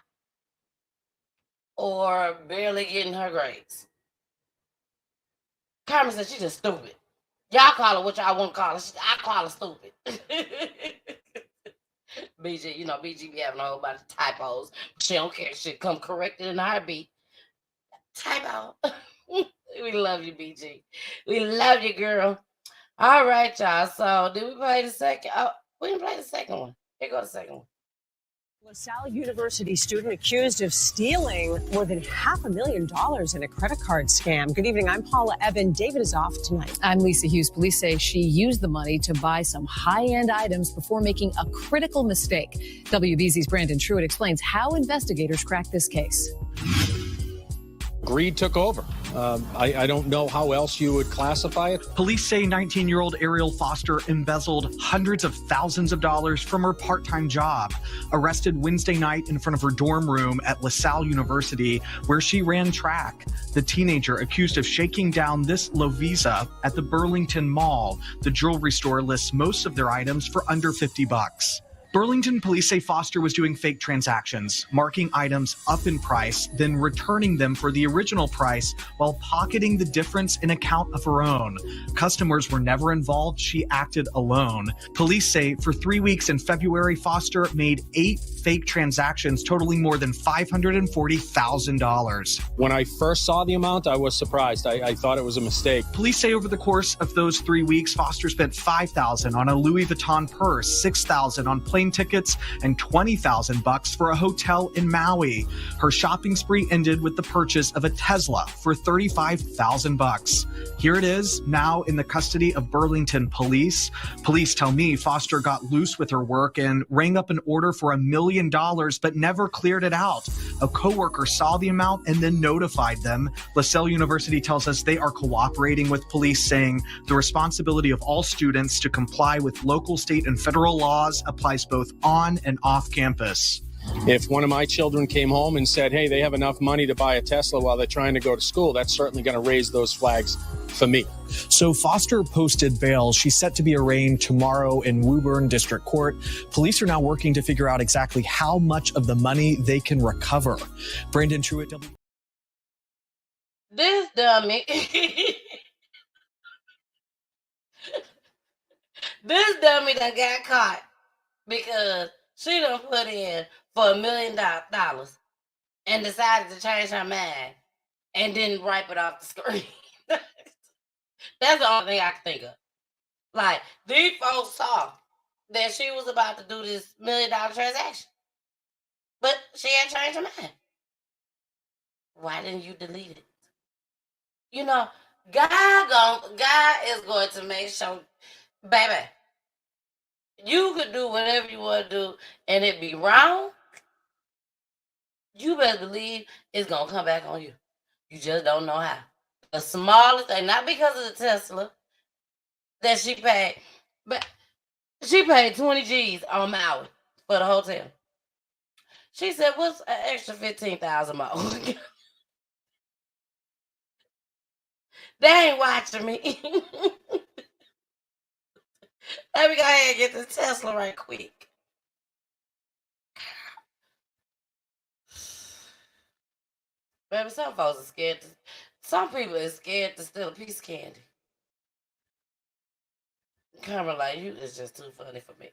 or barely getting her grades. Carmen said she just stupid. Y'all call her what y'all want to call her. I call her stupid. BG, you know, BG be having a whole bunch of typos. She don't care. She come corrected in a heartbeat. Typo. We love you, BG. We love you, girl. All right, y'all. So did we play the second? Oh, we didn't play the second one. Here go the second one. LaSalle University student accused of stealing more than $500,000 in a credit card scam. Good evening. I'm Paula Evan. David is off tonight. I'm Lisa Hughes. Police say she used the money to buy some high-end items before making a critical mistake. WBZ's Brandon Truitt explains how investigators cracked this case. Greed took over. I don't know how else you would classify it. Police say 19-year-old Ariel Foster embezzled hundreds of thousands of dollars from her part-time job. Arrested Wednesday night in front of her dorm room at LaSalle University, where she ran track. The teenager accused of shaking down this Lovisa at the Burlington Mall. The jewelry store lists most of their items for under $50. Burlington police say Foster was doing fake transactions, marking items up in price, then returning them for the original price while pocketing the difference in account of her own. Customers were never involved. She acted alone. Police say for 3 weeks in February, Foster made 8 fake transactions totaling more than $540,000. When I first saw the amount, I was surprised. I thought it was a mistake. Police say over the course of those 3 weeks, Foster spent $5,000 on a Louis Vuitton purse, $6,000 on plain plane tickets and $20,000 for a hotel in Maui. Her shopping spree ended with the purchase of a Tesla for $35,000. Here it is, now in the custody of Burlington police. Police tell me Foster got loose with her work and rang up an order for $1 million, but never cleared it out. A coworker saw the amount and then notified them. LaSalle University tells us they are cooperating with police, saying the responsibility of all students to comply with local, state, and federal laws applies both on and off campus. If one of my children came home and said, hey, they have enough money to buy a Tesla while they're trying to go to school, that's certainly going to raise those flags for me. So Foster posted bail. She's set to be arraigned tomorrow in Woburn District Court. Police are now working to figure out exactly how much of the money they can recover. Brandon Truitt, This dummy. This dummy done got caught because she done put in for $1 million and decided to change her mind and didn't wipe it off the screen. That's the only thing I can think of. Like, these folks saw that she was about to do this $1 million transaction, but she had changed her mind. Why didn't you delete it? You know, God is going to make sure, baby, you could do whatever you want to do and it be wrong. You better believe it's going to come back on you. You just don't know how. The smallest thing, not because of the Tesla that she paid, but she paid 20 G's on Maui for the hotel. She said, what's an extra 15,000 more? They ain't watching me. Let me go ahead and get the Tesla right quick. Baby, some folks are scared. Some people are scared to steal a piece of candy. Camera like, you is just too funny for me.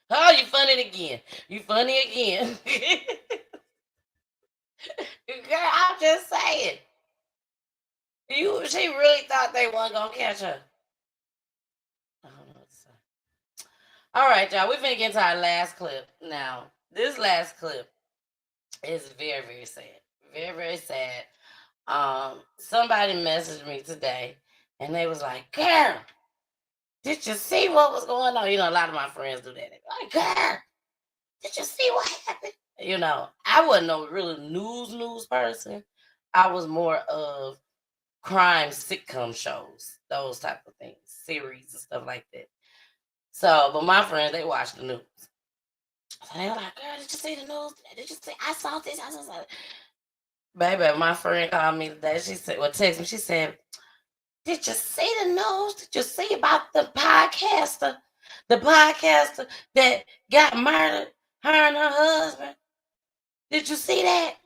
Oh, you funny again. You funny again. Girl, I'm just saying. She really thought they weren't going to catch her. I don't know what to say. All right, y'all. We're finna get into our last clip. Now, this last clip is very, very sad. Very, very sad. Somebody messaged me today, and they was like, girl, did you see what was going on? You know, a lot of my friends do that. They're like, girl, did you see what happened? You know, I wasn't no really news person. I was more of crime sitcom shows, those type of things, series and stuff like that. So, but my friends, they watch the news. So they were like, girl, did you see the news? Did you see? I saw this. I saw that. Baby, my friend called me today. She said, well, text me. She said, did you see the news? Did you see about the podcaster? The podcaster that got murdered, her and her husband. Did you see that?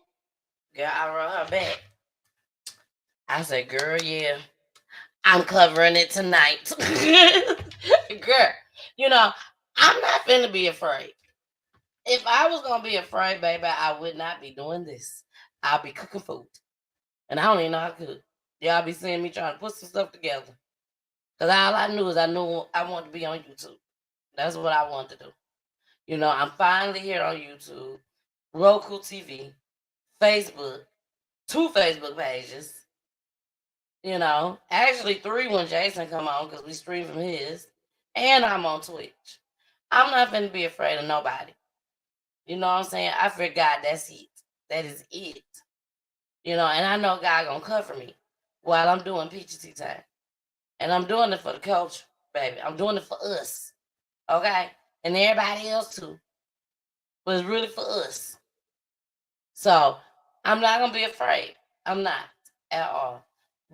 Girl, I wrote her back. I said, girl, yeah, I'm covering it tonight. Girl, you know, I'm not finna be afraid. If I was gonna be afraid, baby, I would not be doing this. I'll be cooking food. And I don't even know how to cook. Y'all be seeing me trying to put some stuff together. Because all I knew is I wanted to be on YouTube. That's what I wanted to do. You know, I'm finally here on YouTube, Roku TV, Facebook, 2 Facebook pages. You know, actually 3 when Jason come on because we stream from his. And I'm on Twitch. I'm not going to be afraid of nobody. You know what I'm saying? I fear God, that's it. That is it. You know, and I know God going to cover me while I'm doing PGT time. And I'm doing it for the culture, baby. I'm doing it for us. Okay? And everybody else too. But it's really for us. So, I'm not going to be afraid. I'm not at all.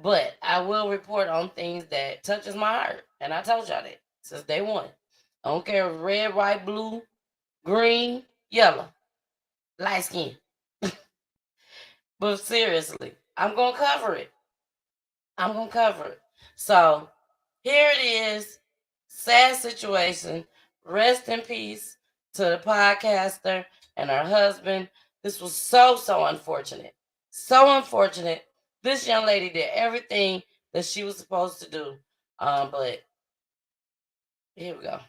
But I will report on things that touches my heart. And I told y'all that since day one. I don't care if red, white, blue, green, yellow, light skin. But seriously, I'm going to cover it. I'm going to cover it. So here it is. Sad situation. Rest in peace to the podcaster and her husband. This was so unfortunate. So unfortunate. This young lady did everything that she was supposed to do. But here we go.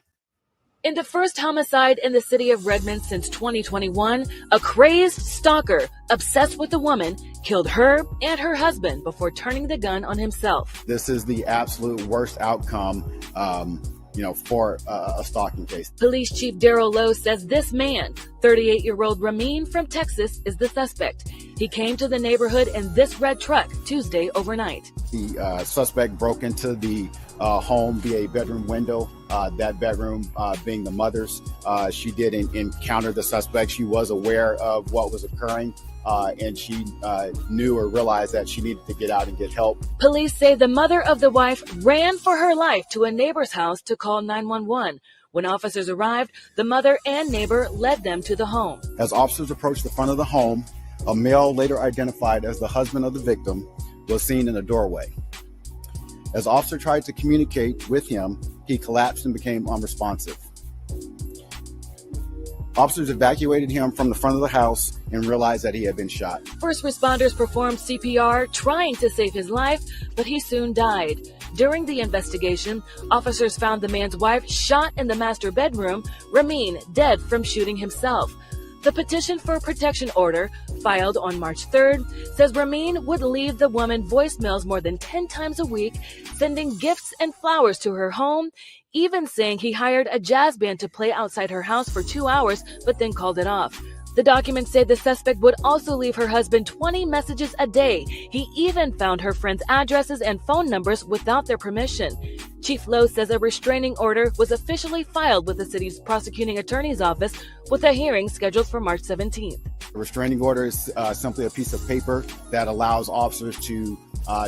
In the first homicide in the city of Redmond since 2021, a crazed stalker obsessed with a woman killed her and her husband before turning the gun on himself. This is the absolute worst outcome, for a stalking case. Police Chief Daryl Lowe says this man, 38-year-old Ramin from Texas, is the suspect. He came to the neighborhood in this red truck Tuesday overnight. The suspect broke into the home via a bedroom window, that bedroom being the mother's. She did encounter the suspect. She was aware of what was occurring, and she knew or realized that she needed to get out and get help. Police say the mother of the wife ran for her life to a neighbor's house to call 911. When officers arrived, the mother and neighbor led them to the home. As officers approached the front of the home, a male later identified as the husband of the victim was seen in the doorway. As officer tried to communicate with him, he collapsed and became unresponsive. Officers evacuated him from the front of the house and realized that he had been shot. First responders performed CPR, trying to save his life, but he soon died. During the investigation, officers found the man's wife shot in the master bedroom, Ramin dead from shooting himself. The petition for protection order, filed on March 3rd, says Ramin would leave the woman voicemails more than 10 times a week, sending gifts and flowers to her home, even saying he hired a jazz band to play outside her house for 2 hours, but then called it off. The documents say the suspect would also leave her husband 20 messages a day. He even found her friends' addresses and phone numbers without their permission. Chief Lowe says a restraining order was officially filed with the city's prosecuting attorney's office, with a hearing scheduled for March 17th. A restraining order is simply a piece of paper that allows officers to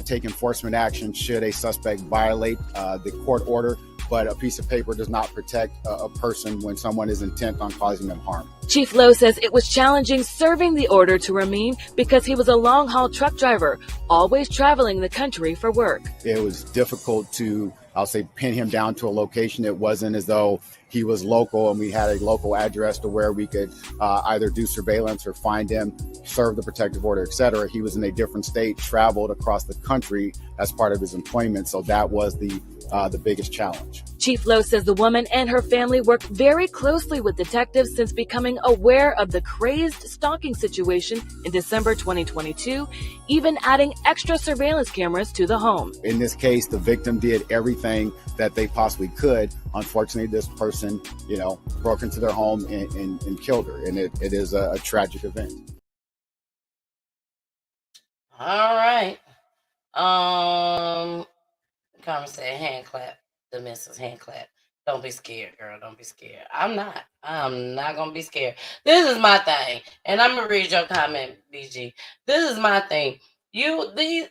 take enforcement action should a suspect violate the court order, but a piece of paper does not protect a person when someone is intent on causing them harm. Chief Lowe says it was challenging serving the order to Ramin because he was a long-haul truck driver, always traveling the country for work. It was difficult to, I'll say, pin him down to a location. It wasn't as though he was local and we had a local address to where we could either do surveillance or find him, serve the protective order, etc. He was in a different state, traveled across the country as part of his employment. So that was the biggest challenge. Chief Lowe says the woman and her family worked very closely with detectives since becoming aware of the crazed stalking situation in December 2022, even adding extra surveillance cameras to the home. In this case, the victim did everything that they possibly could. Unfortunately, this person, broke into their home and killed her, and it is a tragic event. All right. Carmen said hand clap. The missus hand clap. Don't be scared, girl. Don't be scared. I'm not gonna be scared. This is my thing. And I'm gonna read your comment, BG. This is my thing. I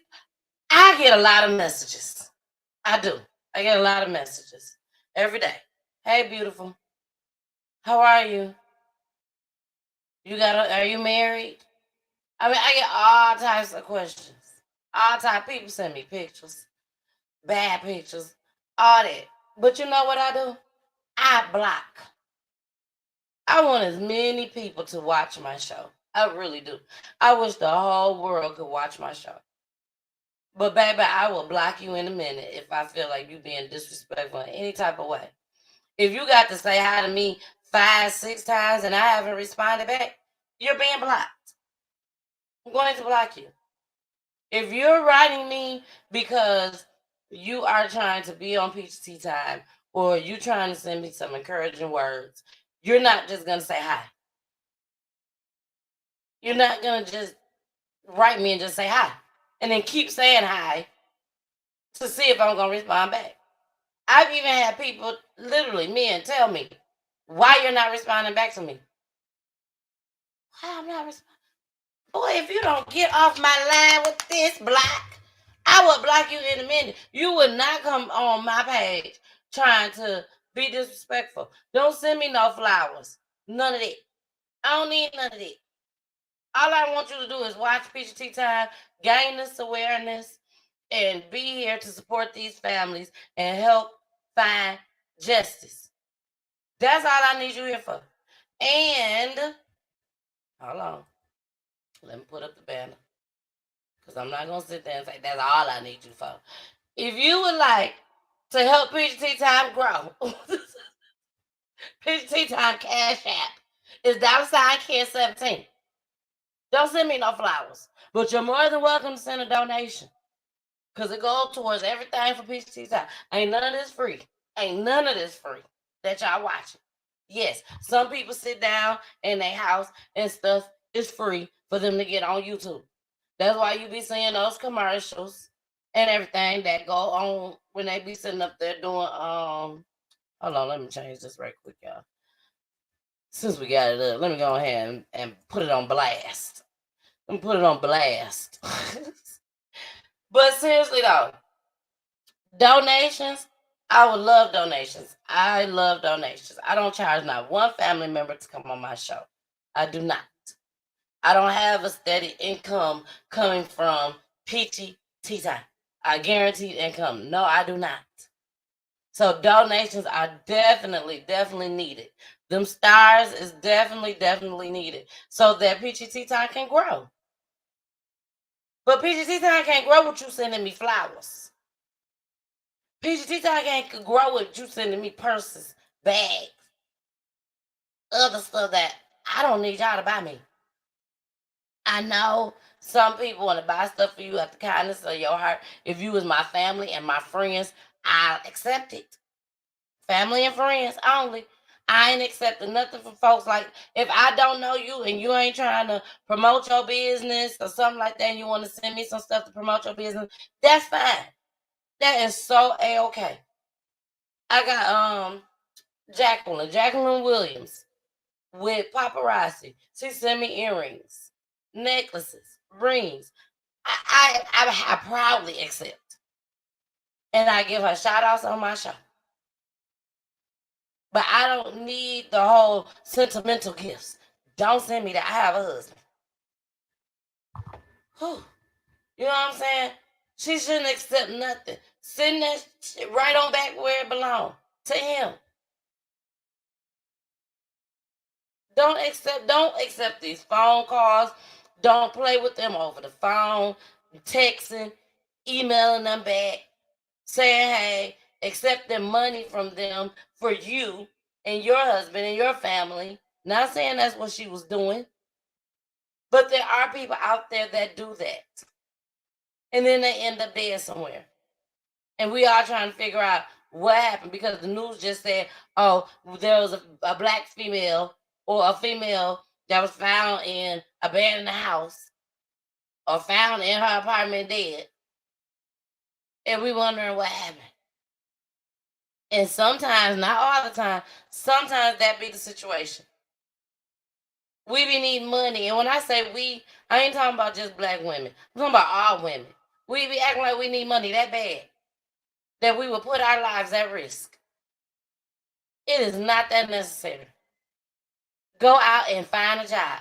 get a lot of messages. I do. I get a lot of messages every day. Hey, beautiful. How are you? Are you married? I mean, I get all types of questions. All types. People send me pictures. Bad pictures. All that. But you know what I do? I block. I want as many people to watch my show. I really do. I wish the whole world could watch my show. But baby, I will block you in a minute if I feel like you being disrespectful in any type of way. If you got to say hi to me 5, 6 times and I haven't responded back, you're being blocked. I'm going to block you. If you're writing me because you are trying to be on Peach Tea Time or you trying to send me some encouraging words, you're not just going to say hi. You're not going to just write me and just say hi and then keep saying hi to see if I'm going to respond back. I've even had people, literally men, tell me why you're not responding back to me. Why I'm not responding? Boy, if you don't get off my line with this block, I will block you in a minute. You would not come on my page trying to be disrespectful. Don't send me no flowers. None of that. I don't need none of that. All I want you to do is watch Peach Tea Time, gain this awareness, and be here to support these families and help find justice. That's all I need you here for. And, hold on. Let me put up the banner. Because I'm not going to sit there and say, that's all I need you for. If you would like to help Peach Tea Time grow, PGT Time Cash App is $Ken17. Don't send me no flowers, but you're more than welcome to send a donation because it goes towards everything for PGT Time. Ain't none of this free. Ain't none of this free that y'all watching. Yes, some people sit down in their house and stuff is free for them to get on YouTube. That's why you be seeing those commercials and everything that go on when they be sitting up there doing hold on, let me change this right quick, y'all. Since we got it up, let me go ahead and put it on blast. Let me put it on blast. But seriously though, donations, I would love donations. I love donations. I don't charge not one family member to come on my show. I do not. I don't have a steady income coming from Peachy Tea Time. I guaranteed income. No, I do not. So donations are definitely needed. Them stars is definitely needed so that Peachy Tea Time can grow. But Peachy Tea Time can't grow with you sending me flowers. Peachy Tea Time can't grow with you sending me purses, bags, other stuff that I don't need y'all to buy me. I know some people want to buy stuff for you out the kindness of your heart. If you was my family and my friends, I'll accept it. Family and friends only. I ain't accepting nothing from folks like, if I don't know you and you ain't trying to promote your business or something like that and you want to send me some stuff to promote your business, that's fine. That is so A-okay. I got Jacqueline Williams with paparazzi. She sent me earrings, necklaces, rings. I proudly accept. And I give her shout outs on my show. But I don't need the whole sentimental gifts. Don't send me that. I have a husband. Whew. You know what I'm saying? She shouldn't accept nothing. Send that shit right on back where it belongs. To him. Don't accept these phone calls. Don't play with them over the phone, texting, emailing them back, saying, hey, accepting money from them for you and your husband and your family. Not saying that's what she was doing, but there are people out there that do that. And then they end up dead somewhere. And we are trying to figure out what happened because the news just said, oh, there was a black female or a female that was found in abandoned house or found in her apartment dead. And we wondering what happened. And sometimes, not all the time, sometimes that be the situation. We be needing money. And when I say we, I ain't talking about just black women. I'm talking about all women. We be acting like we need money that bad that we will put our lives at risk. It is not that necessary. Go out and find a job.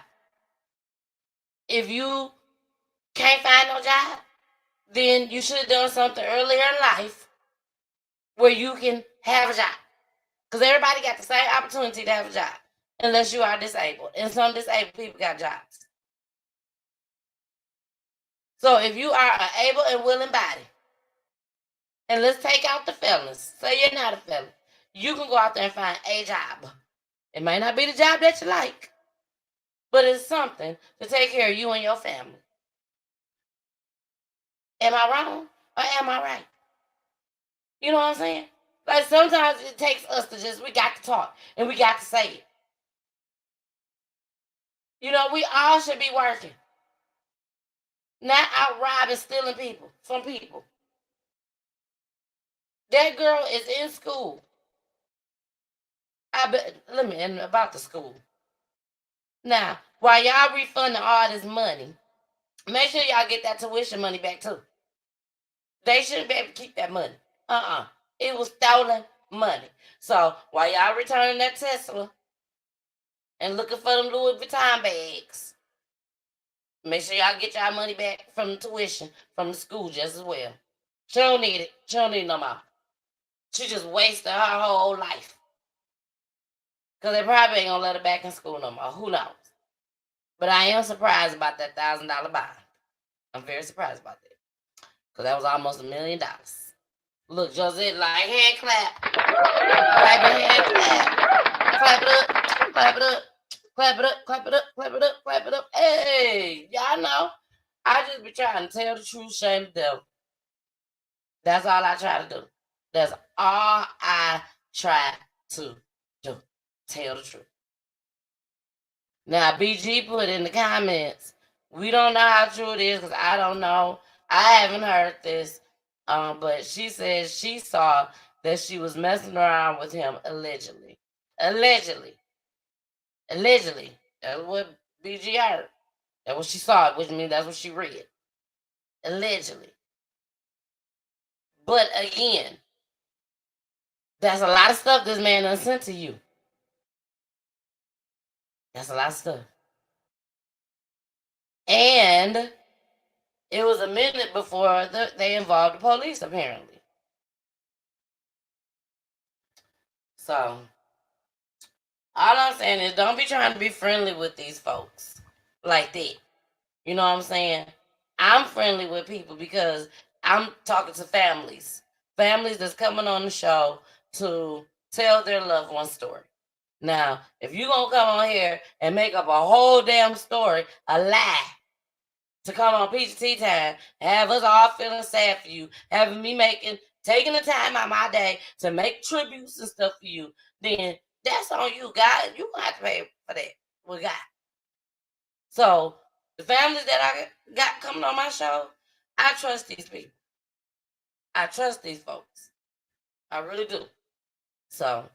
If you can't find no job, then you should have done something earlier in life where you can have a job. Because everybody got the same opportunity to have a job unless you are disabled. And some disabled people got jobs. So if you are an able and willing body, and let's take out the felons. Say you're not a felon. You can go out there and find a job. It might not be the job that you like, but it's something to take care of you and your family. Am I wrong or am I right? You know what I'm saying? Like sometimes it takes us to we got to talk and we got to say it. You know, we all should be working. Not out robbing, stealing people from people. That girl is in school. About the school. Now, while y'all refunding all this money, make sure y'all get that tuition money back too. They shouldn't be able to keep that money. It was stolen money. So while y'all returning that Tesla and looking for them Louis Vuitton bags, make sure y'all get y'all money back from the tuition from the school just as well. She don't need it. She don't need no more. She just wasted her whole life. Because they probably ain't gonna let her back in school no more. Who knows? But I am surprised about that $1,000 bond. I'm very surprised about that. Because that was almost $1 million. Look, Josette, like hand clap. Like a hand clap clap it up, clap it up, clap it up, clap it up, clap it up, clap it up. Hey, y'all know, I just be trying to tell the truth, shame the devil. That's all I try to do. That's all I try to do. Tell the truth. Now, BG put in the comments, we don't know how true it is because I don't know. I haven't heard this. But she says she saw that she was messing around with him allegedly. Allegedly. That's what BG heard. That's what she saw, which means that's what she read. Allegedly. But again, that's a lot of stuff this man done sent to you. That's a lot of stuff. And it was a minute before they involved the police, apparently. So, all I'm saying is don't be trying to be friendly with these folks like that. You know what I'm saying? I'm friendly with people because I'm talking to families. Families that's coming on the show to tell their loved one story. Now, if you're going to come on here and make up a whole damn story, a lie, to come on PGT time, have us all feeling sad for you, having me taking the time out of my day to make tributes and stuff for you, then that's on you, God. You're going to have to pay for that with God. So, the families that I got coming on my show, I trust these people. I trust these folks. I really do. So,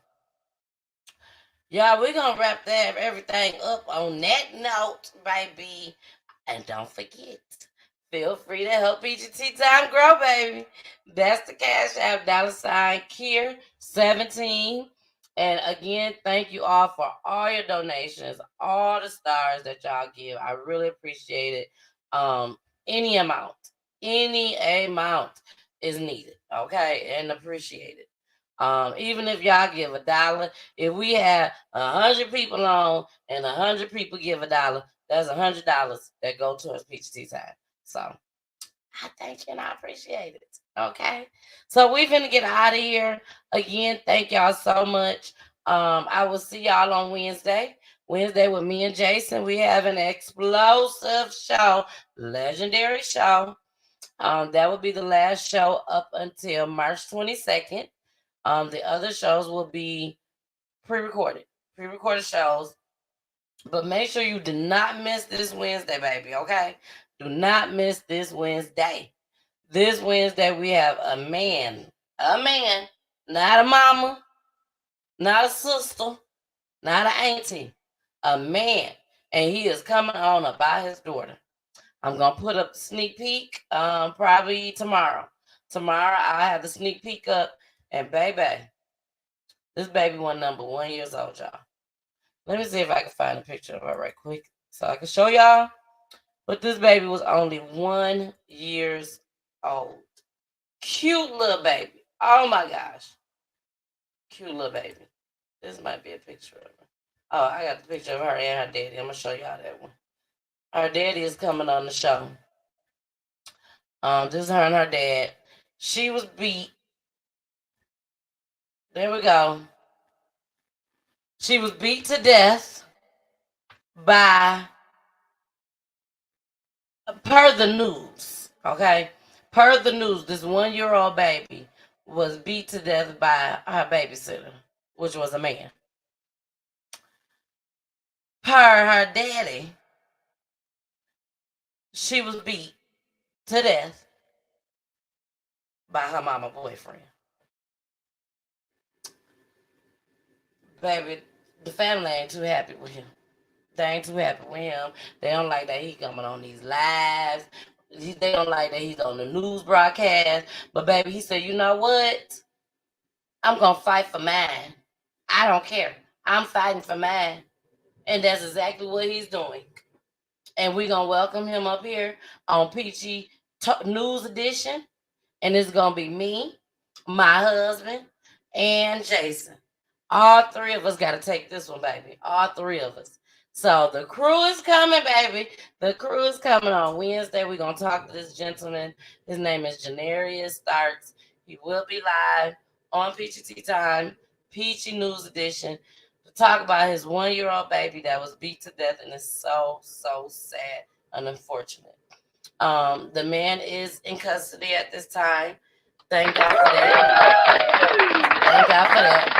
y'all, we're going to wrap everything up on that note, baby. And don't forget, feel free to help PGT Time grow, baby. That's the Cash App, $Kier17. And again, thank you all for all your donations, all the stars that y'all give. I really appreciate it. Any amount is needed, okay, and appreciated. Even if y'all give $1, if we have 100 people on and 100 people give $1, that's $100 that go towards PGT Time. So I thank you and I appreciate it. Okay. So we're gonna get out of here. Again, thank y'all so much. I will see y'all on Wednesday. Wednesday with me and Jason. We have an explosive show, legendary show. That will be the last show up until March 22nd. The other shows will be pre-recorded shows. But make sure you do not miss this Wednesday, baby, okay? Do not miss this Wednesday. This Wednesday, we have a man, not a mama, not a sister, not an auntie, a man. And he is coming on about his daughter. I'm going to put up the sneak peek probably tomorrow. Tomorrow, I'll have the sneak peek up. And baby, this baby was number 1 year old, y'all. Let me see if I can find a picture of her right quick so I can show y'all. But this baby was only 1 year old. Cute little baby. Oh my gosh. Cute little baby. This might be a picture of her. Oh, I got the picture of her and her daddy. I'm going to show y'all that one. Her daddy is coming on the show. This is her and her dad. She was beat. There we go. She was beat to death by, per the news, okay? Per the news, this 1 year old baby was beat to death by her babysitter, which was a man. Per her daddy, she was beat to death by her mama boyfriend. Baby, the family ain't too happy with him. They ain't too happy with him. They don't like that he coming on these lives. They don't like that he's on the news broadcast. But baby, he said, you know what? I'm going to fight for mine. I don't care. I'm fighting for mine. And that's exactly what he's doing. And we're going to welcome him up here on Peachy News Edition. And it's going to be me, my husband, and Jason. All three of us got to take this one, baby. All three of us. So the crew is coming, baby. The crew is coming on Wednesday. We're going to talk to this gentleman. His name is Janarius Starks. He will be live on PGT Time, Peachy News Edition, to talk about his 1-year-old baby that was beat to death, and it's so sad and unfortunate. The man is in custody at this time. Thank God for that. Thank God for that.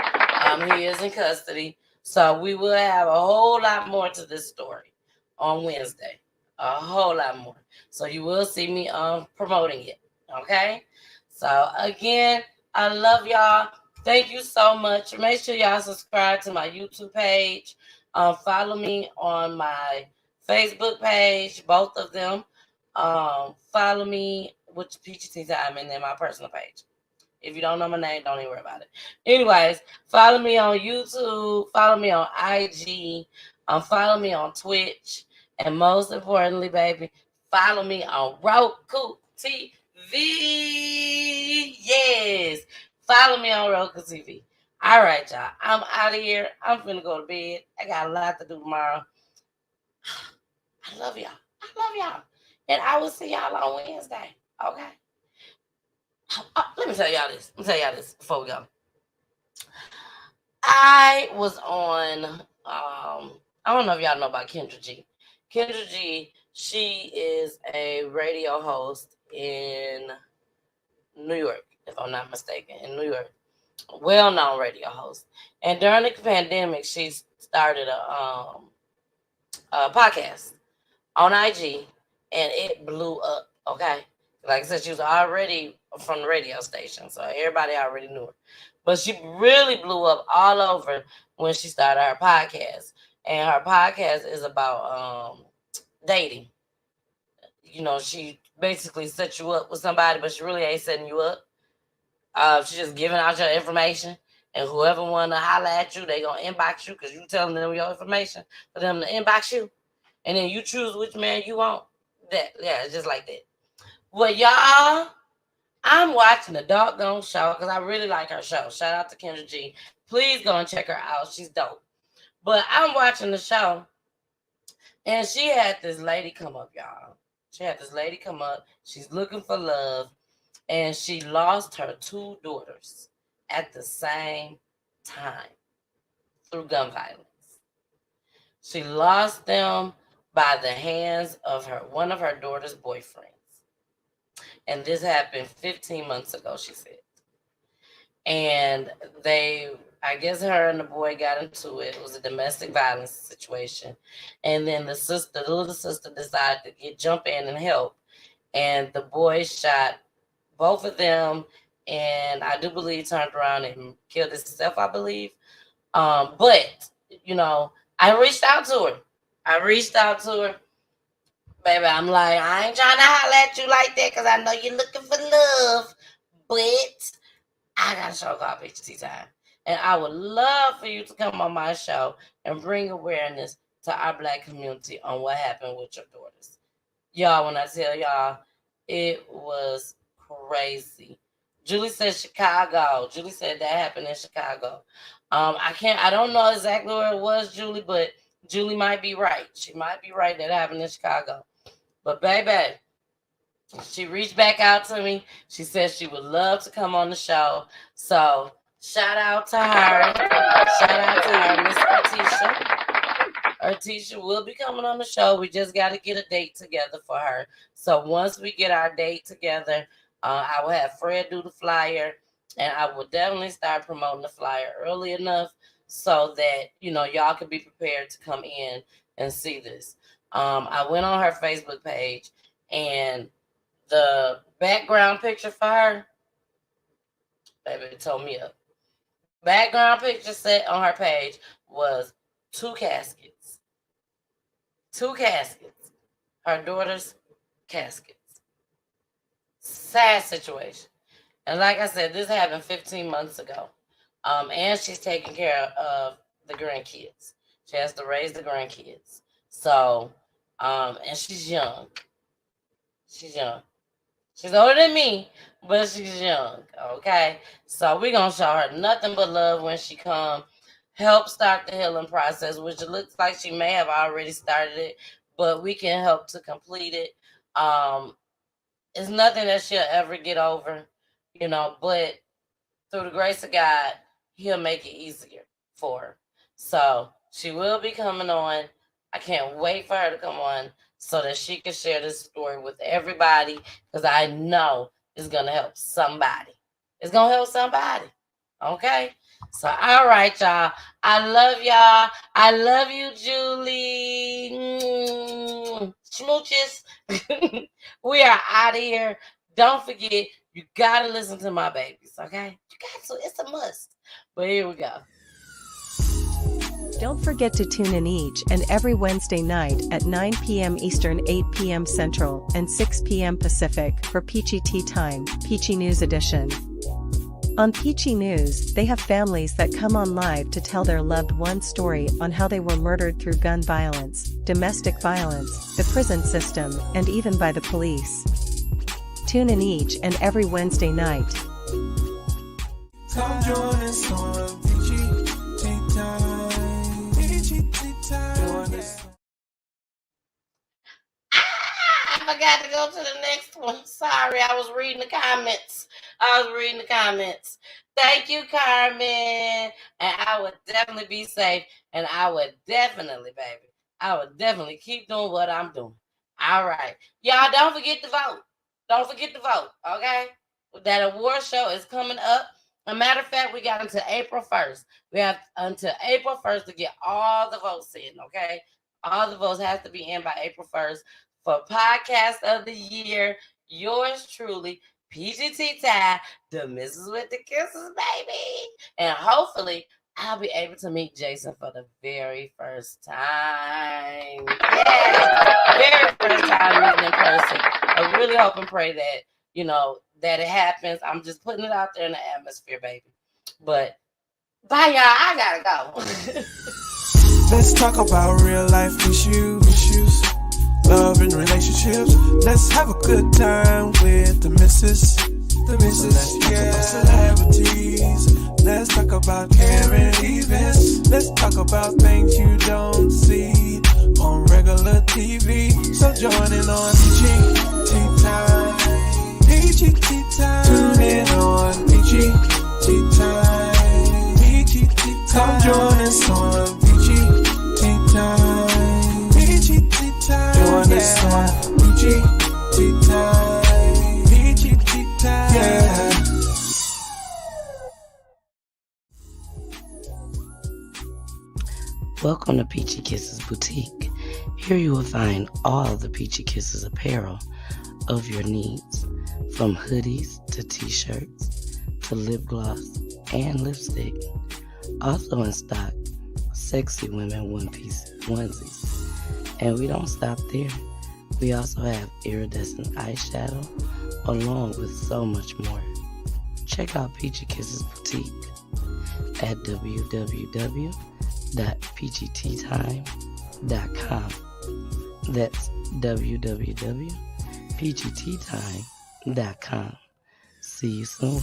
He is in custody. So we will have a whole lot more to this story on Wednesday. A whole lot more. So you will see me promoting it. Okay? So again, I love y'all. Thank you so much. Make sure y'all subscribe to my YouTube page. Follow me on my Facebook page, both of them. Follow me with PGT Time and then my personal page. If you don't know my name, don't even worry about it. Anyways, follow me on YouTube. Follow me on IG. Follow me on Twitch. And most importantly, baby, follow me on Roku TV. Yes. Follow me on Roku TV. All right, y'all. I'm out of here. I'm finna go to bed. I got a lot to do tomorrow. I love y'all. I love y'all. And I will see y'all on Wednesday. Okay? Let me tell y'all this before we go. I was on, I don't know if y'all know about Kendra G. Kendra G, she is a radio host in New York, if I'm not mistaken, in New York. Well-known radio host. And during the pandemic, she started a podcast on IG, and it blew up, okay? Like I said, she was already from the radio station, so everybody already knew her. But she really blew up all over when she started her podcast. And her podcast is about dating. You know, she basically set you up with somebody, but she really ain't setting you up. She's just giving out your information. And whoever want to holler at you, they going to inbox you because you telling them your information for them to inbox you. And then you choose which man you want. It's just like that. Well, y'all, I'm watching the doggone show because I really like her show. Shout out to Kendra G. Please go and check her out. She's dope. But I'm watching the show, and she had this lady come up, y'all. She had this lady come up. She's looking for love, and she lost her 2 daughters at the same time through gun violence. She lost them by the hands of one of her daughter's boyfriends. And this happened 15 months ago, she said. And I guess her and the boy got into it. It was a domestic violence situation. And then the little sister decided to jump in and help. And the boy shot both of them. And I do believe turned around and killed himself, I believe. But, you know, I reached out to her. Baby, I'm like, I ain't trying to holler at you like that because I know you're looking for love. But I got a show called PGT Time. And I would love for you to come on my show and bring awareness to our Black community on what happened with your daughters. Y'all, when I tell y'all, it was crazy. Julie said Chicago. Julie said that happened in Chicago. I don't know exactly where it was, Julie, but Julie might be right. She might be right that happened in Chicago. But baby, she reached back out to me. She said she would love to come on the show. So shout out to her. Shout out to her, Miss Artisha. Artisha will be coming on the show. We just got to get a date together for her. So once we get our date together, I will have Fred do the flyer. And I will definitely start promoting the flyer early enough so that, you know, y'all can be prepared to come in and see this. I went on her Facebook page, and the background picture for her, baby, it told me up. Background picture set on her page was 2 caskets. 2 caskets. Her daughter's caskets. Sad situation. And like I said, this happened 15 months ago. And she's taking care of the grandkids. She has to raise the grandkids. So, and she's young. She's young. She's older than me, but she's young, okay? So we're going to show her nothing but love when she comes. Help start the healing process, which it looks like she may have already started it, but we can help to complete it. It's nothing that she'll ever get over, you know, but through the grace of God, he'll make it easier for her. So she will be coming on. I can't wait for her to come on so that she can share this story with everybody, because I know it's going to help somebody. It's going to help somebody. Okay? So, all right, y'all. I love y'all. I love you, Julie. Smooches. We are out of here. Don't forget, you got to listen to my babies, okay? You got to. It's a must. But here we go. Don't forget to tune in each and every Wednesday night at 9 p.m. Eastern, 8 p.m. Central, and 6 p.m. Pacific for Peachy Tea Time, Peachy News Edition. On Peachy News, they have families that come on live to tell their loved one's story on how they were murdered through gun violence, domestic violence, the prison system, and even by the police. Tune in each and every Wednesday night. Come join us on Peachy Tea Time. Peachy Tea Time. I forgot to go to the next one. Sorry, I was reading the comments. Thank you, Carmen. And I would definitely be safe. And I would definitely, baby, keep doing what I'm doing. All right. Y'all, don't forget to vote. Okay? That award show is coming up. As a matter of fact, we got until April 1st. We have until April 1st to get all the votes in, okay? All the votes have to be in by April 1st. For Podcast of the Year, yours truly, PGT Ty, the Mrs. with the Kisses, baby. And hopefully, I'll be able to meet Jason for the very first time. Yeah, very first time meeting in person. I really hope and pray that, that it happens. I'm just putting it out there in the atmosphere, baby. But bye, y'all. I gotta go. Let's talk about real life issues, love and relationships. Let's have a good time with the missus. Let's talk about celebrities. Let's talk about caring events. Let's talk about things you don't see on regular TV. So join in on Peachy Tea Time. Peachy Tea Time. Tune in on Peachy Tea Time. Peachy Tea Time. Come join us on Peachy Tea Time. Peachy Tea Time. Join us on Peachy Tea Time. Peachy Tea Time. Yeah. Welcome to Peachy Kisses Boutique. Here you will find all the Peachy Kisses apparel of your needs, from hoodies to t-shirts to lip gloss and lipstick. Also in stock, sexy women onesies. And we don't stop there. We also have iridescent eyeshadow along with so much more. Check out Peachy Kisses Boutique at www.peachyteatime.com. That's www.peachyteatime.com. See you soon.